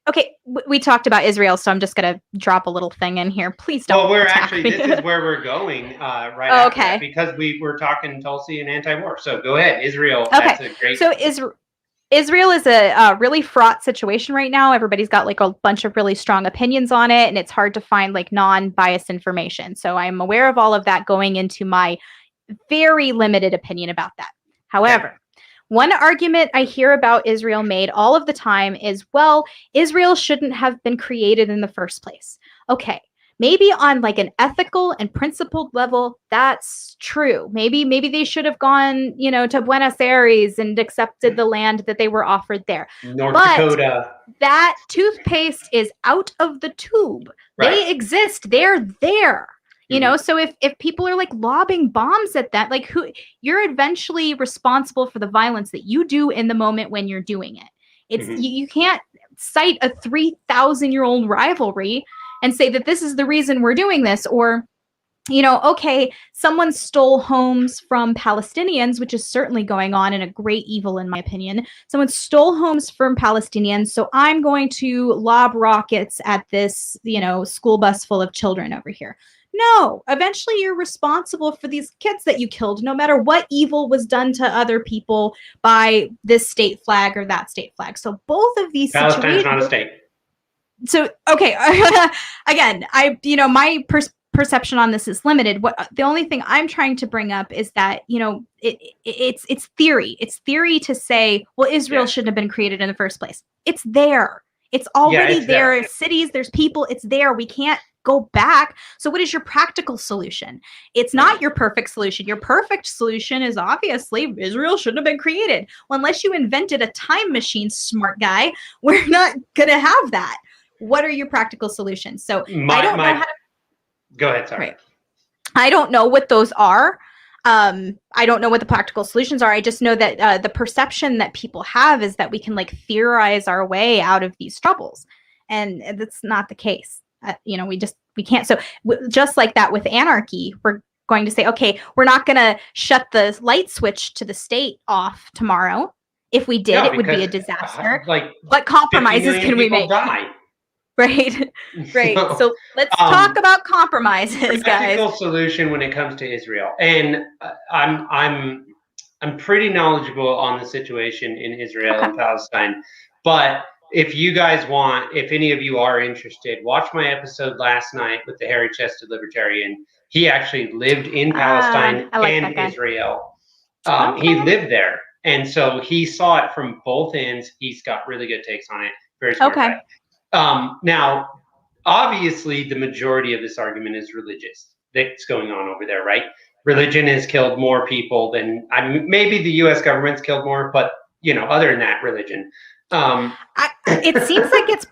okay, we talked about Israel, so I'm just going to drop a little thing in here. Please don't attack me. This is where we're going right after that, because we were talking Tulsi and anti-war. So go ahead, Israel. Okay, that's a great... So Israel is a really fraught situation right now. Everybody's got like a bunch of really strong opinions on it, and it's hard to find like non-biased information. So I'm aware of all of that going into my very limited opinion about that. However, one argument I hear about Israel made all of the time is, well, Israel shouldn't have been created in the first place. Okay. Maybe on like an ethical and principled level, that's true. Maybe they should have gone, to Buenos Aires and accepted the land that they were offered there. North Dakota. That toothpaste is out of the tube. Right. They exist. They're there. So if people are like lobbing bombs at that, like you're eventually responsible for the violence that you do in the moment when you're doing it. It's you can't cite a 3,000-year-old rivalry and say that this is the reason we're doing this, or, okay, someone stole homes from Palestinians, which is certainly going on and a great evil, in my opinion. Someone stole homes from Palestinians, so I'm going to lob rockets at this, school bus full of children over here. No, eventually you're responsible for these kids that you killed, no matter what evil was done to other people by this state flag or that state flag. So both of these Palestine's not a state. So, okay, again, my perception on this is limited. The only thing I'm trying to bring up is that, it's theory. It's theory to say, well, Israel shouldn't have been created in the first place. It's there. It's already there. There's cities, there's people. It's there. We can't go back. So what is your practical solution? It's not your perfect solution. Your perfect solution is obviously Israel shouldn't have been created. Well, unless you invented a time machine, smart guy, we're not going to have that. What are your practical solutions? So I don't know how to... Go ahead, sorry. Right. I don't know what those are. I don't know what the practical solutions are. I just know that the perception that people have is that we can like theorize our way out of these troubles. And that's not the case. We can't. So just like that with anarchy, we're going to say, okay, we're not going to shut the light switch to the state off tomorrow. If we did, it would be a disaster. What compromises can we make? Die. Right. So let's talk about compromises, guys. Practical solution when it comes to Israel, and I'm pretty knowledgeable on the situation in Israel and Palestine. But if you guys want, if any of you are interested, watch my episode last night with the hairy-chested libertarian. He actually lived in Palestine and Israel. He lived there, and so he saw it from both ends. He's got really good takes on it. Very smart guy. Now, obviously, the majority of this argument is religious that's going on over there, right? Religion has killed more people than maybe the U.S. government's killed more, but other than that, religion. It seems like it's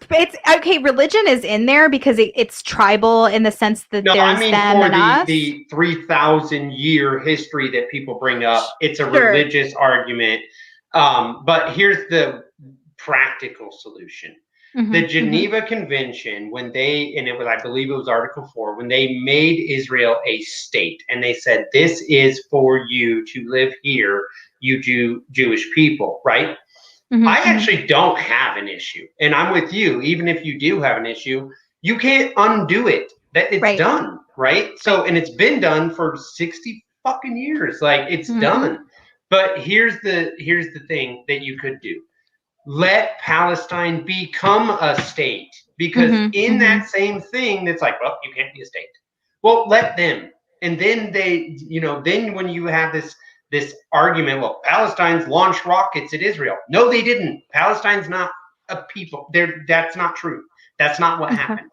okay. Religion is in there because it's tribal in the sense that there's them and us. The 3,000-year history that people bring up, it's a religious argument. But here's the practical solution. The Geneva Convention, when I believe it was Article 4, when they made Israel a state, and they said, this is for you to live here, you Jewish people, right? I actually don't have an issue. And I'm with you. Even if you do have an issue, you can't undo it. It's done, right? So, and it's been done for 60 fucking years. Like, it's done. But here's the thing that you could do. Let Palestine become a state, because in that same thing, it's like, well, you can't be a state. Well, let them. And then they, then when you have this argument, well, Palestine's launched rockets at Israel. No, they didn't. Palestine's not a people. That's not true. That's not what happened.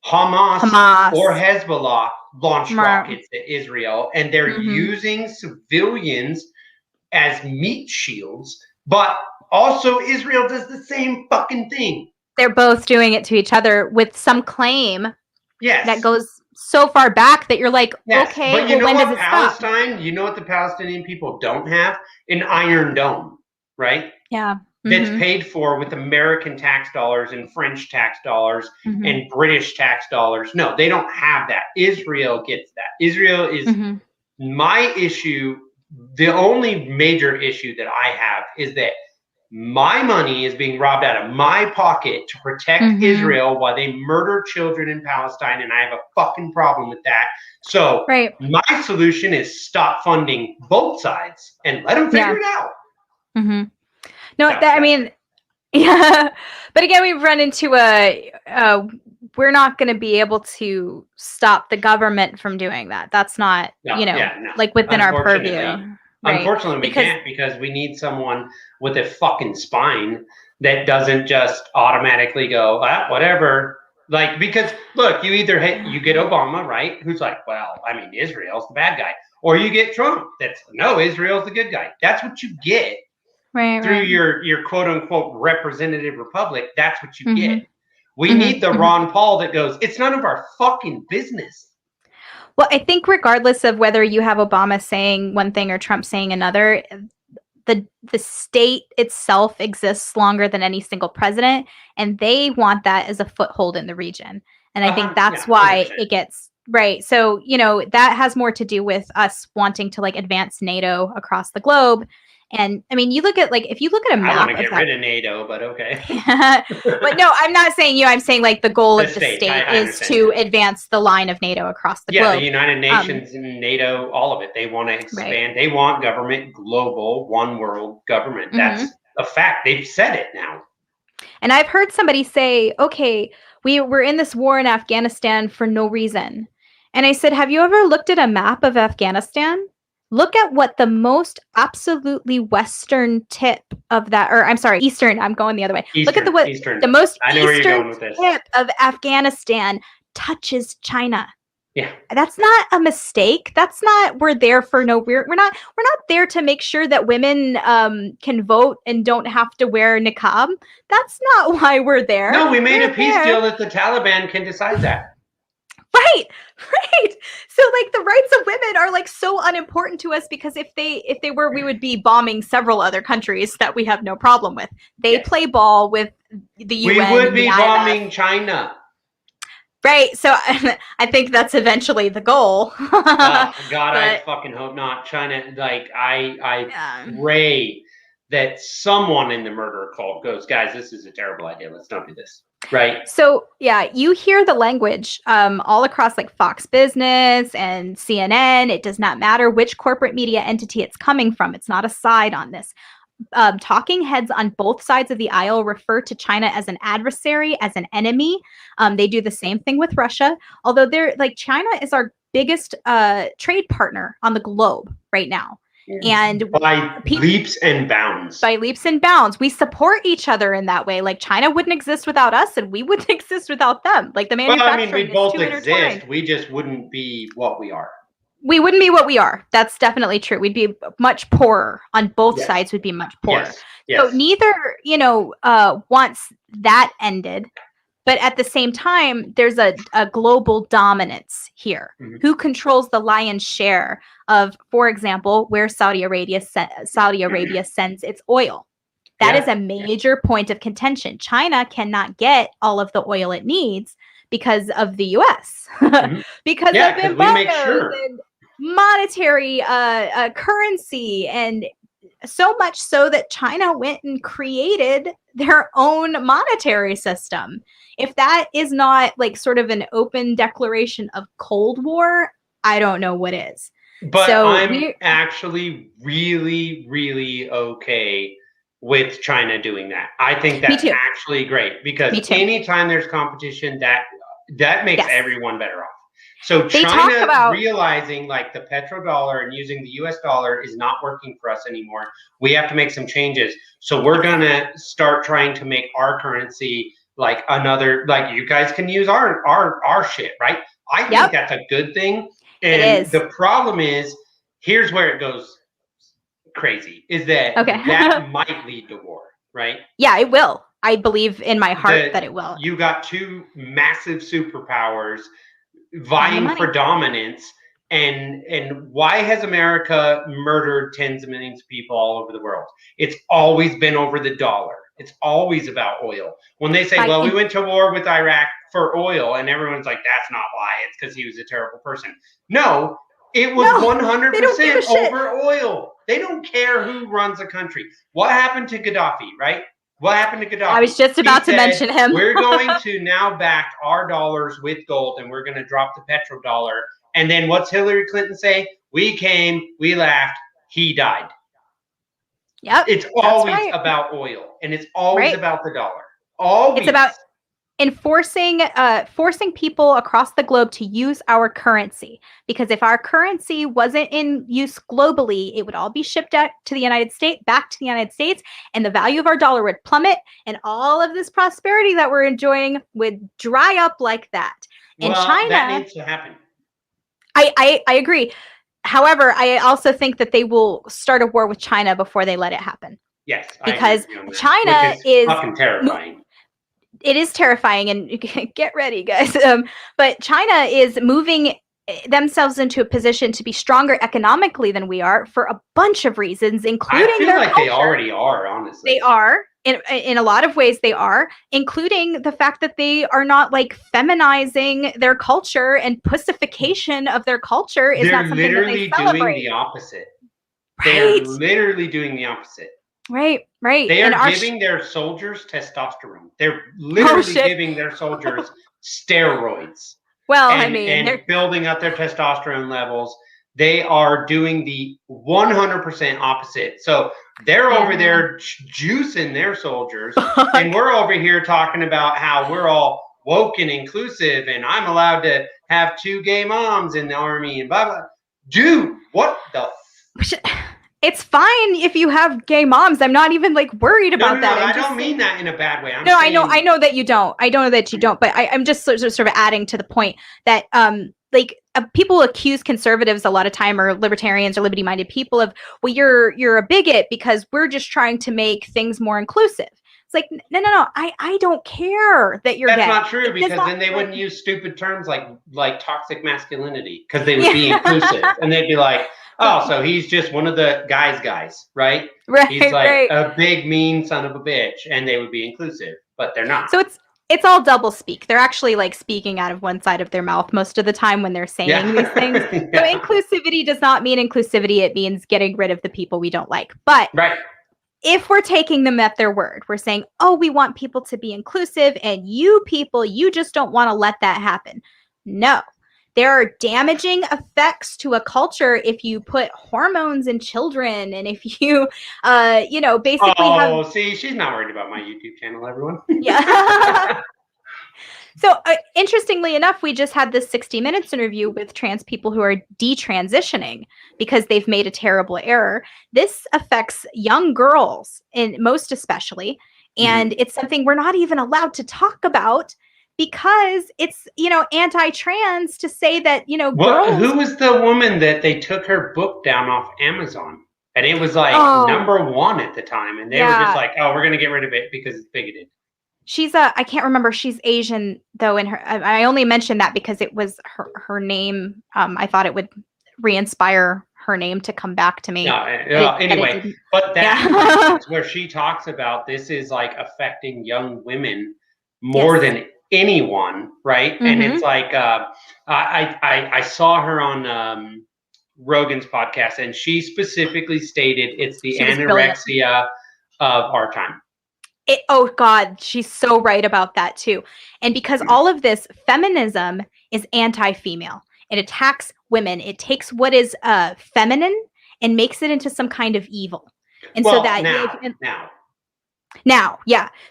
Hamas or Hezbollah launched rockets at Israel, and they're using civilians as meat shields, but also Israel does the same fucking thing. They're both doing it to each other with some claim that goes so far back that you're like, okay, but when does it Palestine, stop? you know what the Palestinian people don't have? An Iron Dome, right? Yeah. that's paid for with American tax dollars and French tax dollars and British tax dollars. No, they don't have that. Israel gets that. Israel is my issue. The only major issue that I have is that my money is being robbed out of my pocket to protect Israel while they murder children in Palestine, and I have a fucking problem with that. So my solution is stop funding both sides and let them figure it out. No, I mean, yeah. But again, we've run into we're not going to be able to stop the government from doing that. That's not, like within our purview. Unfortunately, we can't, because we need someone with a fucking spine that doesn't just automatically go, whatever. Like, because look, you either you get Obama, right? Who's like, well, I mean, Israel's the bad guy. Or you get Trump. That's, no, Israel's the good guy. That's what you get. Through your quote unquote representative republic. That's what you get. We need the Ron Paul that goes, it's none of our fucking business. Well, I think regardless of whether you have Obama saying one thing or Trump saying another, the state itself exists longer than any single president, and they want that as a foothold in the region. And I think that's why it gets right. So, that has more to do with us wanting to like advance NATO across the globe. And I mean, you look at if you look at a map. I want to get rid of NATO, but okay. But no, I'm not saying you. I'm saying like the goal of the state is to advance the line of NATO across the globe. Yeah, the United Nations and NATO, all of it. They want to expand. They want government, global, one world government. That's a fact. They've said it now. And I've heard somebody say, okay, we're in this war in Afghanistan for no reason. And I said, have you ever looked at a map of Afghanistan? Look at what the most absolutely western tip of that, or I'm sorry, eastern, I'm going the other way. Look at the most eastern tip of Afghanistan touches China. Yeah. That's not a mistake. That's not, we're there for we're not there to make sure that women can vote and don't have to wear niqab. That's not why we're there. No, we made a peace deal that the Taliban can decide that. Right. So like the rights of women are like so unimportant to us, because if they were, we would be bombing several other countries that we have no problem with. They play ball with the UN. We would be bombing China. Right. So I think that's eventually the goal. God, I fucking hope not. China, like I pray that someone in the murderer cult goes, guys, this is a terrible idea. Let's not do this. Right. So yeah, you hear the language all across like Fox Business and CNN. It does not matter which corporate media entity it's coming from. It's not a side on this. Talking heads on both sides of the aisle refer to China as an adversary, as an enemy. They do the same thing with Russia, although they're like, China is our biggest trade partner on the globe right now. And by leaps and bounds. We support each other in that way. Like China wouldn't exist without us, and we wouldn't exist without them. Like the manufacturing. we both exist. We just wouldn't be what we are. We wouldn't be what we are. That's definitely true. We'd be much poorer on both sides. Would be much poorer. Yes. So neither, wants that ended. But at the same time, there's a global dominance here. Who controls the lion's share of, for example, where Saudi Arabia sends its oil? That is a major point of contention. China cannot get all of the oil it needs because of the U.S. because of embargoes and monetary currency, and so much so that China went and created their own monetary system. If that is not like sort of an open declaration of Cold War, I don't know what is. But so I'm actually really, really okay with China doing that. I think that's actually great, because anytime there's competition, that makes everyone better off. So China realizing like the petrodollar and using the US dollar is not working for us anymore. We have to make some changes. So we're going to start trying to make our currency like another, like you guys can use our shit, right? I think that's a good thing. And the problem is, here's where it goes crazy, is that that might lead to war, right? Yeah, it will. I believe in my heart that it will. You got two massive superpowers vying for dominance, And why has America murdered tens of millions of people all over the world? It's always been over the dollar. It's always about oil. When they say, well, we went to war with Iraq for oil, and everyone's like, that's not why. It's because he was a terrible person. No, it was 100% over oil. They don't care who runs a country. What happened to Gaddafi, right? What happened to Gaddafi? I was just about to mention him. We're going to now back our dollars with gold, and we're going to drop the petrodollar. And then what's Hillary Clinton say? We came, we laughed, he died. Yep. It's always about oil, and it's always about the dollar. Always. It's about forcing people across the globe to use our currency, because if our currency wasn't in use globally, it would all be shipped out to the United States, back to the United States, and the value of our dollar would plummet, and all of this prosperity that we're enjoying would dry up like that. And China, that needs to happen. I agree. However, I also think that they will start a war with China before they let it happen. Yes, because China is fucking terrifying. It is terrifying, and get ready, guys. But China is moving themselves into a position to be stronger economically than we are for a bunch of reasons, including I feel their like culture. They already are, honestly. They are. In a lot of ways they are, including the fact that they are not like feminizing their culture, and pussification of their culture is not something that they celebrate. They're literally doing the opposite. They're literally doing the opposite. Right. They are giving their soldiers testosterone. They're literally giving their soldiers steroids. Well, and they're building up their testosterone levels. They are doing the 100% opposite. So they're over there juicing their soldiers, and we're over here talking about how we're all woke and inclusive, and I'm allowed to have 2 gay moms in the army, and blah, blah. Dude, what the It's fine if you have gay moms. I'm not even like worried about that. I don't mean that in a bad way. I know that you don't. I know that you don't. But I'm just sort of adding to the point that people accuse conservatives a lot of time, or libertarians or liberty-minded people, of, well, you're a bigot because we're just trying to make things more inclusive. It's like, no. I don't care that you're gay. That's not true, because then they wouldn't use stupid terms like toxic masculinity, because they would be inclusive, and they'd be like, oh, so he's just one of the guys, right? Right. He's like a big, mean son of a bitch, and they would be inclusive, but they're not. So it's all double speak. They're actually like speaking out of one side of their mouth most of the time when they're saying these things. So inclusivity does not mean inclusivity. It means getting rid of the people we don't like. But if we're taking them at their word, we're saying, oh, we want people to be inclusive, and you people, you just don't want to let that happen. No. There are damaging effects to a culture if you put hormones in children, and if you, basically have... Oh, see, she's not worried about my YouTube channel, everyone. Yeah. So, interestingly enough, we just had this 60 Minutes interview with trans people who are detransitioning because they've made a terrible error. This affects young girls, most especially, and it's something we're not even allowed to talk about, because it's, anti-trans to say that, girls... Who was the woman that they took her book down off Amazon? And it was like #1 at the time. And they were just like, oh, we're going to get rid of it because it's bigoted. She's I can't remember. She's Asian, though. I only mentioned that because it was her name. I thought it would re-inspire her name to come back to me. Anyway, but that's where she talks about this is like affecting young women more than anyone, right? And it's like I saw her on Rogan's podcast, and she specifically stated it's the anorexia of our time. Oh God, she's so right about that too. And because all of this feminism is anti-female, it attacks women. It takes what is feminine and makes it into some kind of evil. And so that now,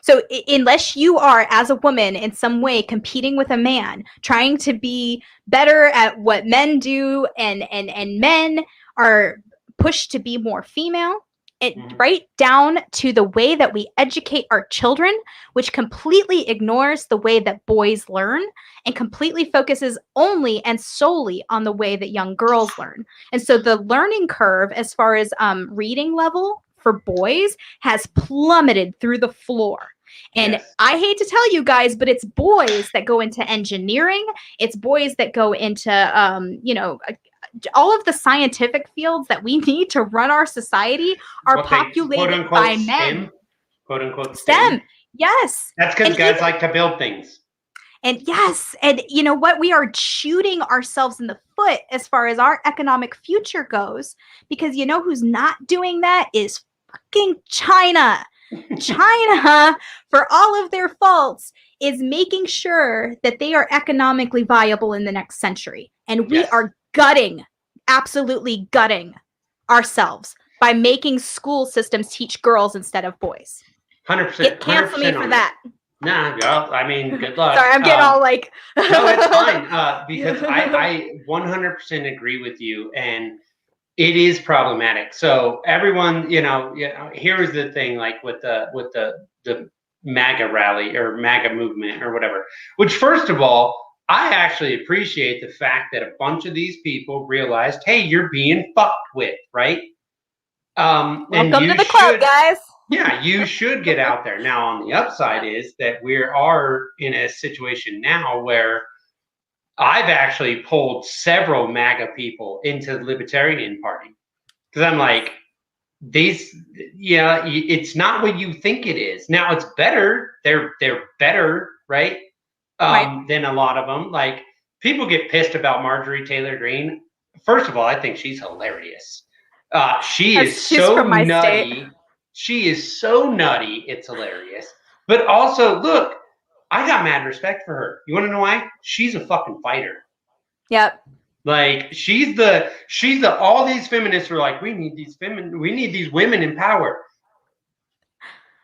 so unless you are, as a woman, in some way competing with a man, trying to be better at what men do, and men are pushed to be more female, right down to the way that we educate our children, which completely ignores the way that boys learn and completely focuses only and solely on the way that young girls learn. And so the learning curve as far as reading level for boys has plummeted through the floor. And Yes. I hate to tell you guys, but it's boys that go into engineering. It's boys that go into, all of the scientific fields that we need to run our society are What they quote populated unquote by men. STEM, quote unquote STEM. STEM, yes. That's because And guys like to build things. And yes, and you know what? We are shooting ourselves in the foot as far as our economic future goes, because you know who's not doing that is fucking China. China, for all of their faults, is making sure that they are economically viable in the next century. And we Yes. are absolutely gutting ourselves by making school systems teach girls instead of boys. 100%. Cancel me for that. Nah, girl. I mean, good luck. Sorry, I'm getting all like. No, it's fine. Because I 100% agree with you, and it is problematic. So everyone, here's the thing, like with the MAGA rally or MAGA movement or whatever. Which, first of all, I actually appreciate the fact that a bunch of these people realized, hey, you're being fucked with, right? Welcome to the club, guys. Yeah, you should get out there. Now, on the upside is that we are in a situation now where I've actually pulled several MAGA people into the Libertarian Party because I'm like, it's not what you think it is. Now it's better. They're better, right? Than a lot of them. Like, people get pissed about Marjorie Taylor Greene. First of all, I think she's hilarious. She's so nutty. State. She is so nutty. It's hilarious. But also, look, I got mad respect for her. You want to know why? She's a fucking fighter. Yep. Like, she's the all these feminists are like, we need these women in power.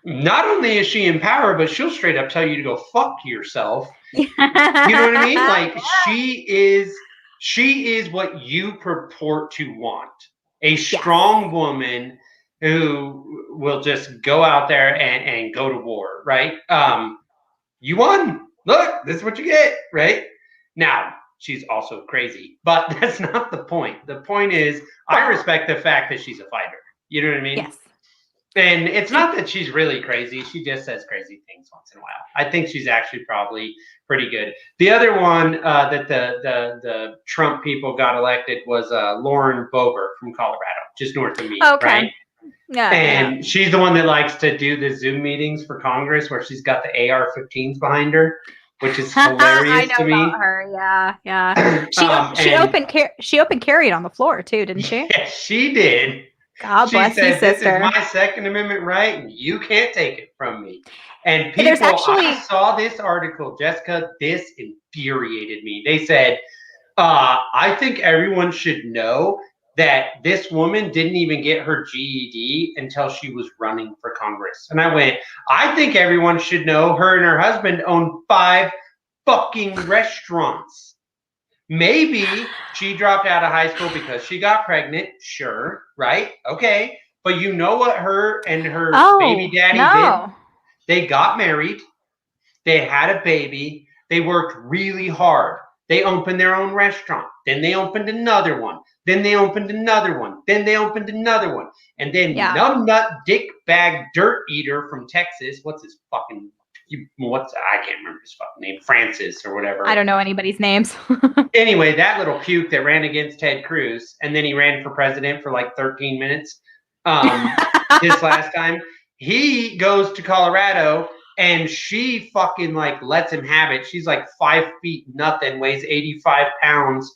Not only is she in power, but she'll straight up tell you to go fuck yourself. You know what I mean? Like, she is what you purport to want. A strong woman who will just go out there and go to war, right? You won. Look, this is what you get, right? Now, she's also crazy, but that's not the point. The point is, I respect the fact that she's a fighter. You know what I mean? Yes. And it's not that she's really crazy. She just says crazy things once in a while. I think she's actually probably pretty good. The other one that the Trump people got elected was Lauren Boebert from Colorado, just north of me, right? Yeah, and she's the one that likes to do the Zoom meetings for Congress where she's got the AR-15s behind her, which is hilarious to me. I know about her. Yeah. She open carried on the floor too, didn't she? Yes, she did. God bless you, sister. This is my Second Amendment right, and you can't take it from me. And people, I saw this article, Jessica, this infuriated me. They said, I think everyone should know that this woman didn't even get her GED until she was running for Congress. And I went, I think everyone should know her and her husband own 5 fucking restaurants. Maybe she dropped out of high school because she got pregnant. Sure, right? Okay. But you know what her and her baby daddy did? They got married. They had a baby. They worked really hard. They opened their own restaurant. Then they opened another one. Then they opened another one. Then they opened another one. And then numbnut dick bag dirt eater from Texas. What's his fucking... I can't remember his fucking name. Francis or whatever. I don't know anybody's names. Anyway, that little puke that ran against Ted Cruz, and then he ran for president for like 13 minutes this last time. He goes to Colorado, and she fucking like lets him have it. She's like 5 feet nothing, weighs 85 pounds,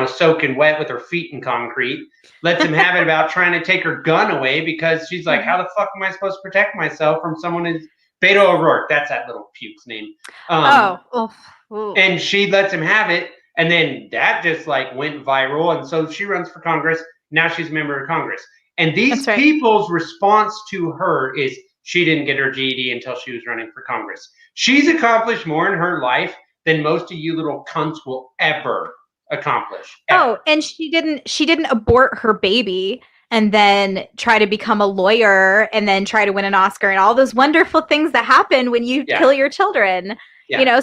soaking wet with her feet in concrete. Lets him have it about trying to take her gun away because she's like, how the fuck am I supposed to protect myself from someone who's Beto O'Rourke, that's that little puke's name. And she lets him have it, and then that just like went viral, and so she runs for Congress. Now she's a member of Congress. And these people's response to her is she didn't get her GED until she was running for Congress. She's accomplished more in her life than most of you little cunts will ever accomplish. Ever. Oh, and she didn't abort her baby and then try to become a lawyer and then try to win an Oscar and all those wonderful things that happen when you kill your children.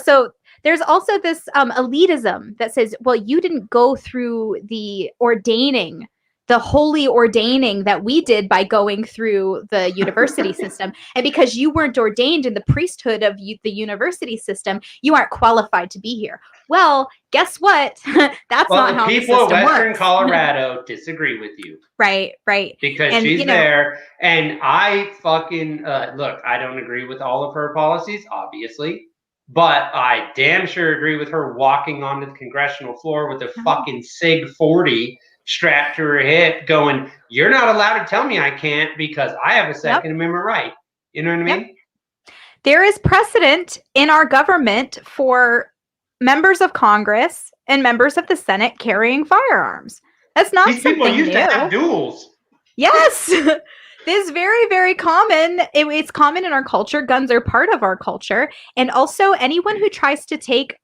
So there's also this elitism that says, well, you didn't go through the ordaining the holy ordaining that we did by going through the university system. And because you weren't ordained in the priesthood of the university system, you aren't qualified to be here. Well, guess what? That's not how the system works. People of Western Colorado disagree with you. Right. Because and, she's there, and I fucking look. I don't agree with all of her policies, obviously, but I damn sure agree with her walking onto the congressional floor with a fucking Sig 40 strapped to her hip, going, "You're not allowed to tell me I can't because I have a Second Amendment right." You know what I mean? There is precedent in our government for members of Congress and members of the Senate carrying firearms. That's not These something people used new. to have duels. Yes. This is very, very common. It's common in our culture. Guns are part of our culture. And also, anyone who tries to take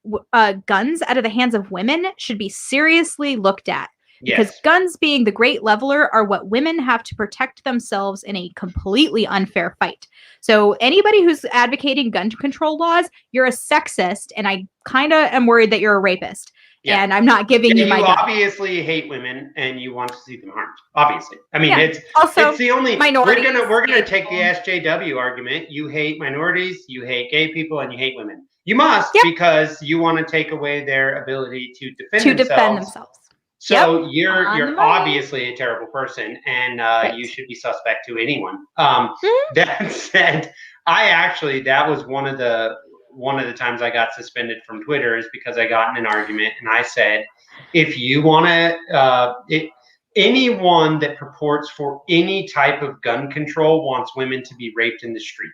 guns out of the hands of women should be seriously looked at. Because guns, being the great leveler, are what women have to protect themselves in a completely unfair fight. So anybody who's advocating gun control laws, you're a sexist, and I kind of am worried that you're a rapist. Yeah. And I'm not giving you my gun. You obviously hate women and you want to see them harmed. Obviously, I mean, it's the only. Minorities. We're gonna take the SJW argument. You hate minorities, you hate gay people, and you hate women. You must because you want to take away their ability to defend themselves. So you're obviously a terrible person, and you should be suspect to anyone. That said, that was one of the times I got suspended from Twitter is because I got in an argument and I said, if you want to, anyone that purports for any type of gun control wants women to be raped in the street.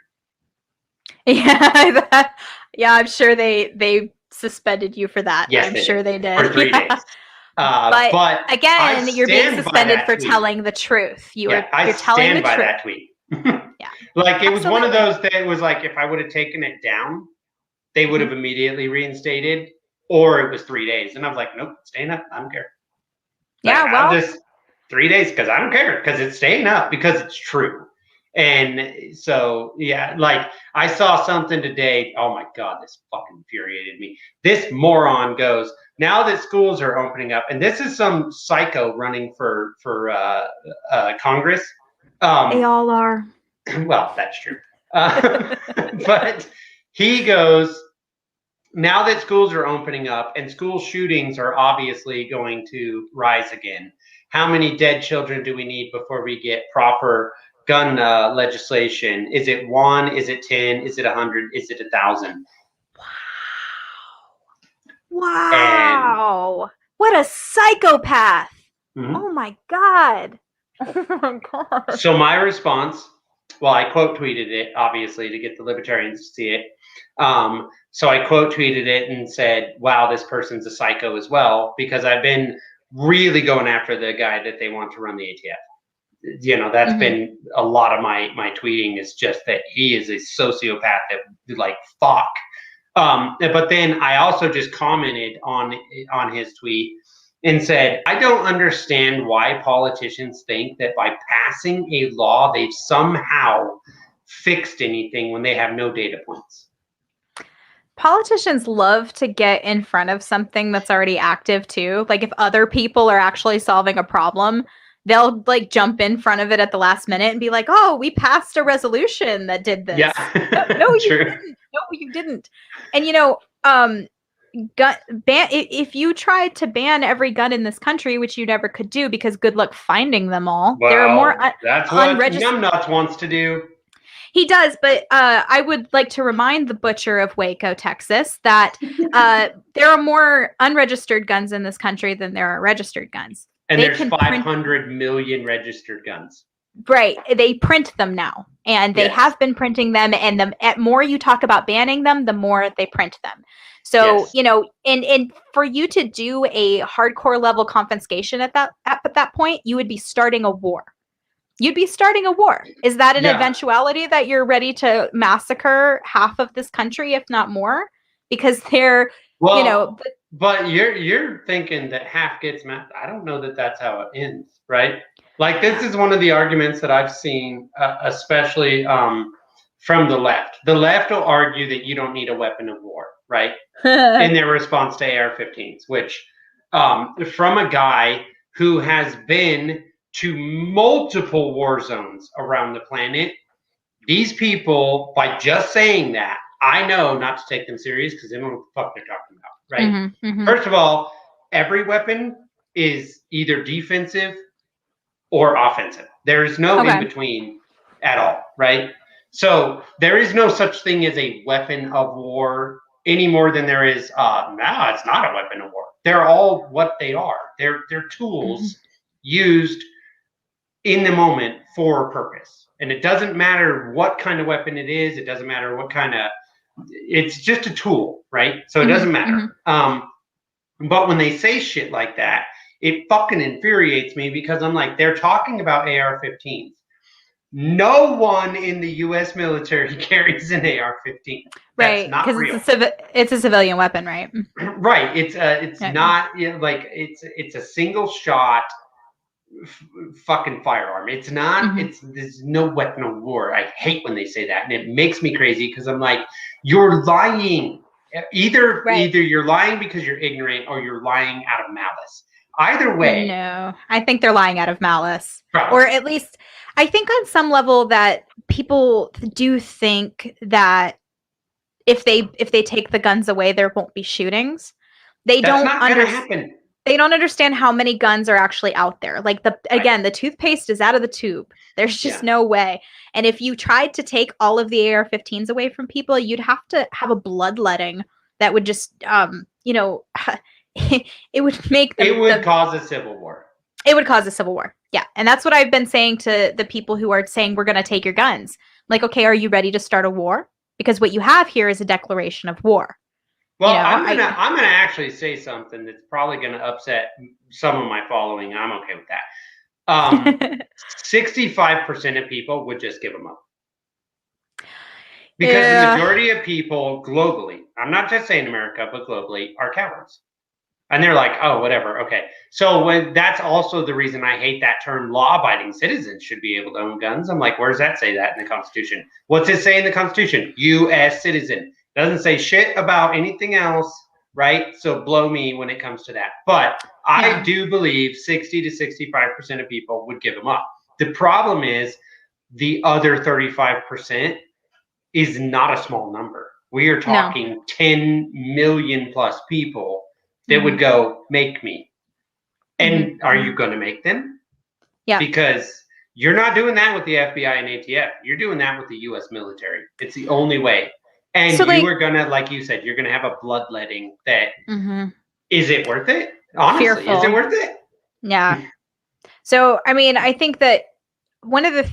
Yeah, I'm sure they suspended you for that. Yes, I'm sure they did. For 3 days. But again, you're being suspended for telling the truth. You're telling the truth. That tweet. Like it was one of those that was like, if I would have taken it down, they would have immediately reinstated, or it was 3 days. And I was like, nope, staying up. I don't care. I'll just 3 days because I don't care because it's staying up because it's true. And so, like I saw something today. Oh my God, this fucking infuriated me. This moron goes, now that schools are opening up, and this is some psycho running for Congress. They all are. Well, that's true. But he goes, now that schools are opening up and school shootings are obviously going to rise again, how many dead children do we need before we get proper gun legislation? Is it 1? Is it 10? Is it 100? Is it 1,000? Wow. What a psychopath. Oh my God. Oh my God. So my response, well, I quote tweeted it, obviously, to get the libertarians to see it. So I quote tweeted it and said, wow, this person's a psycho as well, because I've been really going after the guy that they want to run the ATF. You know, that's been a lot of my tweeting is just that he is a sociopath that like fuck. But then I also just commented on his tweet and said, I don't understand why politicians think that by passing a law, they've somehow fixed anything when they have no data points. Politicians love to get in front of something that's already active too. Like if other people are actually solving a problem, they'll like jump in front of it at the last minute and be like, oh, we passed a resolution that did this. Yeah. No, you didn't. No, you didn't. And you know, if you tried to ban every gun in this country, which you never could do because good luck finding them all. Well, there are more that's what Numbnuts wants to do. He does, but I would like to remind the butcher of Waco, Texas, that there are more unregistered guns in this country than there are registered guns. And there's 500 million registered guns. Right. They print them now, and they have been printing them, and the more you talk about banning them, the more they print them. So, you know, and for you to do a hardcore level confiscation at that point, you would be starting a war. You'd be starting a war. Is that an eventuality that you're ready to massacre half of this country, if not more? Because they're, you know. But you're thinking that half gets massacred. I don't know that that's how it ends, right? Like this is one of the arguments that I've seen, especially from the left. The left will argue that you don't need a weapon of war, right? In their response to AR-15s, which from a guy who has been to multiple war zones around the planet. These people, by just saying that, I know not to take them serious because they don't know what the fuck they're talking about, right? Mm-hmm, mm-hmm. First of all, every weapon is either defensive or offensive. There is no in between at all, right? So there is no such thing as a weapon of war any more than there is. No, it's not a weapon of war. They're all what they are. They're tools used in the moment for a purpose, and it doesn't matter what kind of weapon it is. It doesn't matter what kind of. It's just a tool, right? So it doesn't matter. But when they say shit like that, it fucking infuriates me because I'm like, they're talking about AR-15s. No one in the U.S. military carries an AR-15. Right, because it's a civilian weapon, right? Right. It's not like it's a single shot fucking firearm. It's not. There's no weapon of war. I hate when they say that, and it makes me crazy because I'm like, you're lying. Either you're lying because you're ignorant or you're lying out of malice. Either way. No, I think they're lying out of malice. Probably. Or at least I think on some level that people do think that if they take the guns away, there won't be shootings. That's not going to happen. They don't understand how many guns are actually out there. Like the toothpaste is out of the tube. There's just no way. And if you tried to take all of the AR-15s away from people, you'd have to have a bloodletting that would just, it would make them. It would cause a civil war. It would cause a civil war. Yeah. And that's what I've been saying to the people who are saying we're going to take your guns. Like, okay, are you ready to start a war? Because what you have here is a declaration of war. Well, I'm gonna actually say something that's probably gonna upset some of my following. I'm okay with that. 65% of people would just give them up because the majority of people globally, I'm not just saying America, but globally, are cowards, and they're like, oh, whatever, okay. So that's also the reason I hate that term. Law-abiding citizens should be able to own guns. I'm like, where does that say that in the Constitution? What's it say in the Constitution? U.S. citizen. Doesn't say shit about anything else, right? So blow me when it comes to that. But I do believe 60 to 65% of people would give them up. The problem is the other 35% is not a small number. We are talking 10 million plus people that would go, make me. And are you going to make them? Yeah. Because you're not doing that with the FBI and ATF. You're doing that with the U.S. military. It's the only way. And so you are going to, like you said, you're going to have a bloodletting that, is it worth it? Honestly, is it worth it? Yeah. So, I mean, I think that one of the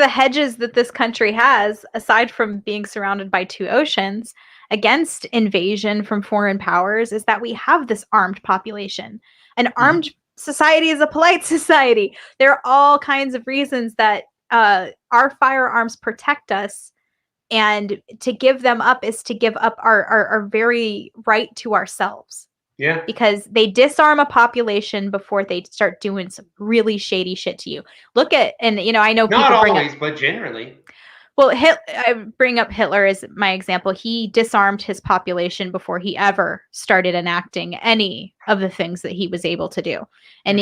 hedges that this country has, aside from being surrounded by two oceans against invasion from foreign powers, is that we have this armed population. An armed society is a polite society. There are all kinds of reasons that our firearms protect us. And to give them up is to give up our very right to ourselves. Yeah. Because they disarm a population before they start doing some really shady shit to you. Look at, and I know not always, but generally. Well, I bring up Hitler as my example. He disarmed his population before he ever started enacting any of the things that he was able to do. And,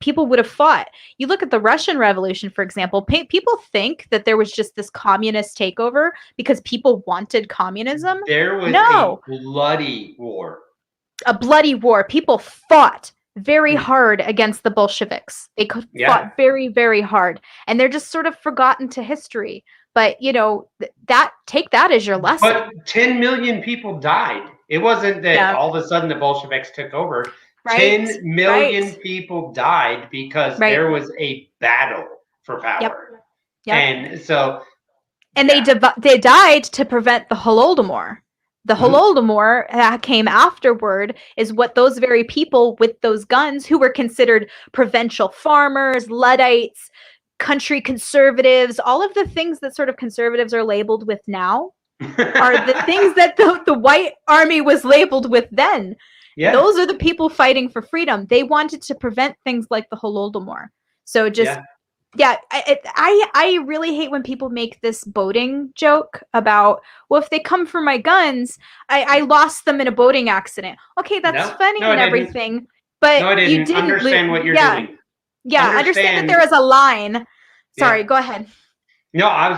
people would have fought. You look at the Russian Revolution, for example, people think that there was just this communist takeover because people wanted communism. There was a bloody war. A bloody war. People fought very hard against the Bolsheviks. They fought very, very hard. And they're just sort of forgotten to history. But, take that as your lesson. But 10 million people died. It wasn't that all of a sudden the Bolsheviks took over. Right. 10 million people died because there was a battle for power. Yep. And so... And they died to prevent the Holodomor. The Holodomor that came afterward is what those very people with those guns who were considered provincial farmers, Luddites, country conservatives, all of the things that sort of conservatives are labeled with now are the things that the White Army was labeled with then. Yeah. Those are the people fighting for freedom. They wanted to prevent things like the Holodomor. So just, I really hate when people make this boating joke about, well, if they come for my guns, I lost them in a boating accident. Okay, that's funny and everything. But you didn't understand what you're doing. Yeah, understand that there is a line. Sorry, go ahead. No, I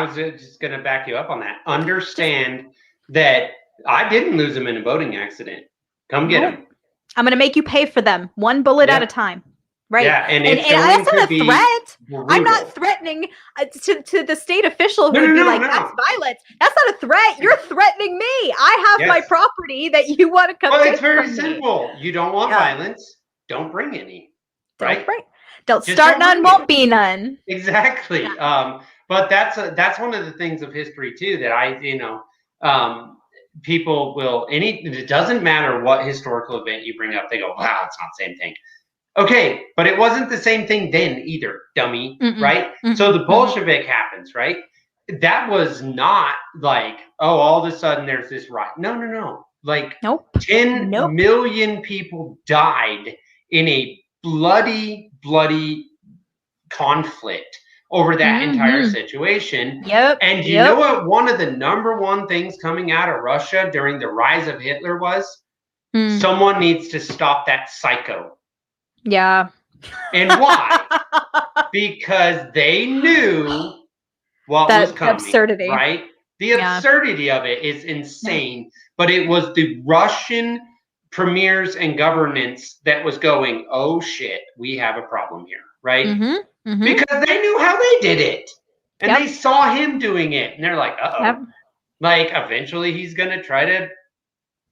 was just gonna back you up on that. Understand that I didn't lose him in a boating accident. Come get him. I'm gonna make you pay for them, one bullet at a time. Right. Yeah, and that's not a threat. Brutal. I'm not threatening to the state official who would be like, that's violence. That's not a threat. You're threatening me. I have my property that you want to come take. Well, it's very simple. You don't want violence. Don't bring any. Right? Don't start none, won't be none. Exactly. Yeah. But that's one of the things of history too that people will it doesn't matter what historical event you bring up, they go, wow, it's not the same thing. Okay, but it wasn't the same thing then either, dummy, right? So the Bolshevik happens, right? That was not like, oh, all of a sudden there's this riot. No. Like 10 million people died in a bloody conflict over that entire situation. And you know what one of the number one things coming out of Russia during the rise of Hitler was? Someone needs to stop that psycho. Yeah. And why? Because they knew what was coming. Absurdity. Right? The absurdity of it is insane. But it was the Russian premiers and governance that was going, oh shit, we have a problem here. Right? Because they knew how they did it. And they saw him doing it. And they're like, uh-oh. Like, eventually he's going to try to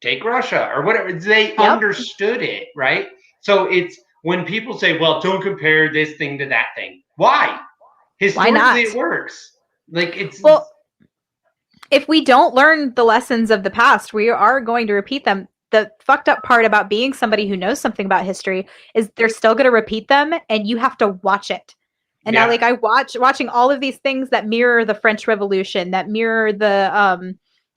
take Russia or whatever. They understood it, right? So it's when people say, well, don't compare this thing to that thing. Why? Historically, it works. Like, it's... Well, if we don't learn the lessons of the past, we are going to repeat them. The fucked up part about being somebody who knows something about history is they're still going to repeat them, and you have to watch it. And now, like, I watching all of these things that mirror the French Revolution, that mirror the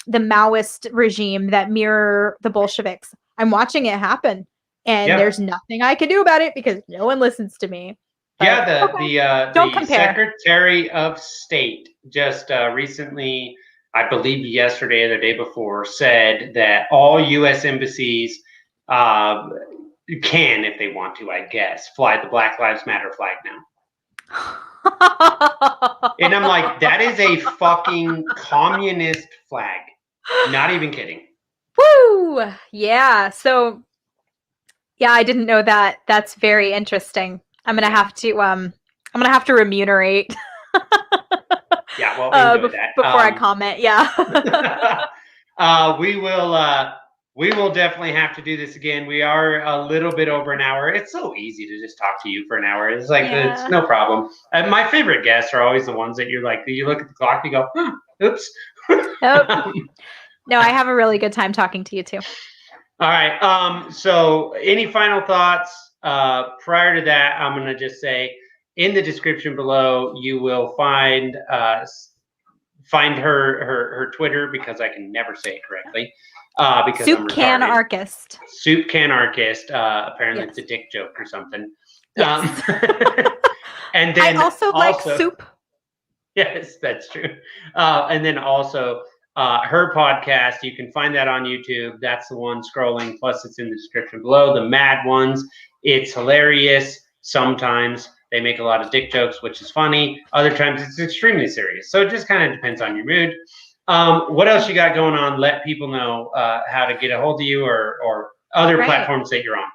Maoist regime, that mirror the Bolsheviks. I'm watching it happen, and there's nothing I can do about it because no one listens to me. But, the Secretary of State just recently, I believe yesterday or the day before, said that all U.S. embassies can, if they want to, I guess, fly the Black Lives Matter flag now. And I'm like, that is a fucking communist flag. Not even kidding. Woo! Yeah. So, I didn't know that. That's very interesting. I'm gonna have to remunerate. Yeah, well, enjoy that. Before I comment. Yeah. We will definitely have to do this again. We are a little bit over an hour. It's so easy to just talk to you for an hour. It's like, it's no problem. My favorite guests are always the ones that you're like, you look at the clock, you go, oops. No, I have a really good time talking to you too. All right. So any final thoughts? Prior to that, I'm going to just say in the description below, you will find her Twitter, because I can never say it correctly. Because Soup Can Archist. Soup Can Archist. Apparently it's a dick joke or something. Yes. And then I also like soup. Yes, that's true. And then also her podcast, you can find that on YouTube. That's the one scrolling. Plus, it's in the description below. The Mad Ones. It's hilarious. Sometimes they make a lot of dick jokes, which is funny. Other times it's extremely serious. So it just kind of depends on your mood. What else you got going on? Let people know how to get a hold of you or other platforms that you're on.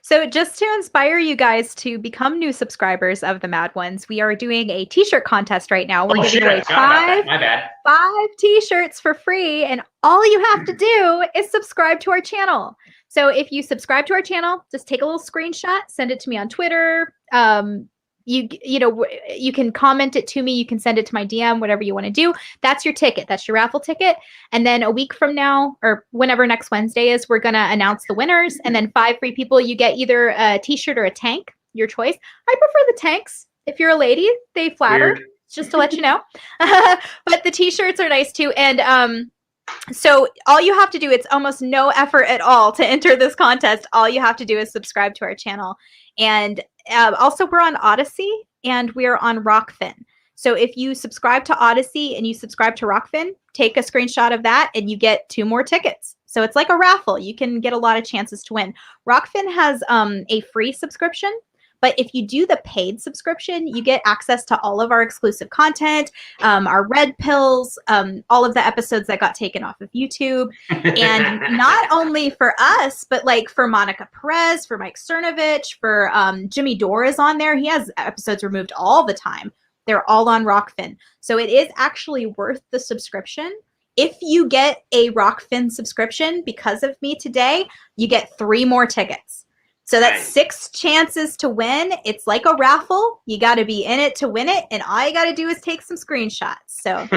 So just to inspire you guys to become new subscribers of the Mad Ones, we are doing a t-shirt contest right now. We're giving away 5 t-shirts for free, and all you have to do is subscribe to our channel. So if you subscribe to our channel, just take a little screenshot, send it to me on Twitter. You can comment it to me. You can send it to my DM, whatever you want to do. That's your ticket. That's your raffle ticket. And then a week from now, or whenever next Wednesday is, we're going to announce the winners. And then 5 free people, you get either a t-shirt or a tank, your choice. I prefer the tanks. If you're a lady, they flatter. Weird. Just to let you know. But the t-shirts are nice too. And so all you have to do, it's almost no effort at all to enter this contest. All you have to do is subscribe to our channel. And also, we're on Odyssey and we're on Rockfin. So if you subscribe to Odyssey and you subscribe to Rockfin, take a screenshot of that and you get 2 more tickets. So it's like a raffle. You can get a lot of chances to win. Rockfin has a free subscription, But if you do the paid subscription, you get access to all of our exclusive content, our red pills, all of the episodes that got taken off of YouTube. And not only for us, but like for Monica Perez, for Mike Cernovich, for Jimmy Dore is on there. He has episodes removed all the time. They're all on Rockfin. So it is actually worth the subscription. If you get a Rockfin subscription because of me today, you get 3 more tickets. So that's 6 chances to win. It's like a raffle. You got to be in it to win it. And all you got to do is take some screenshots. So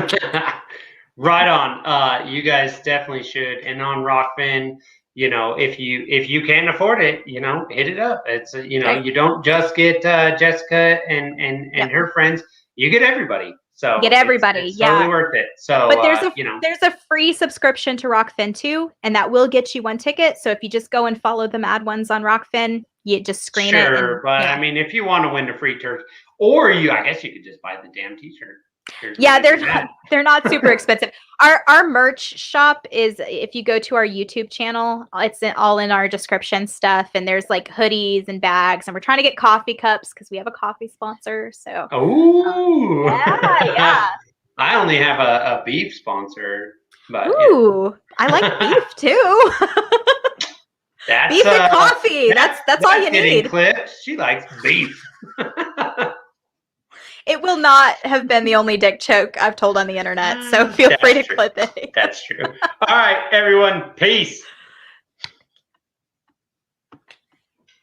right on. You guys definitely should. And on Rockfin, you know, if you can't afford it, you know, hit it up. It's you know, you don't just get Jessica and her friends. You get everybody. So get everybody. It's totally worth it. So, but there's there's a free subscription to Rockfin too, and that will get you 1 ticket. So if you just go and follow the mad ones on Rockfin, you just screen it. Sure, but I mean, if you want to win the free turkey, or I guess you could just buy the damn T-shirt. Yeah, they're not super expensive. Our merch shop is, if you go to our YouTube channel, it's all in our description stuff, and there's like hoodies and bags, and we're trying to get coffee cups because we have a coffee sponsor. So yeah. I only have a beef sponsor, but I like beef too. Beef and coffee. That's all you need. Clips. She likes beef. It will not have been the only dick joke I've told on the internet, so feel free to clip it. That's true. All right, everyone. Peace.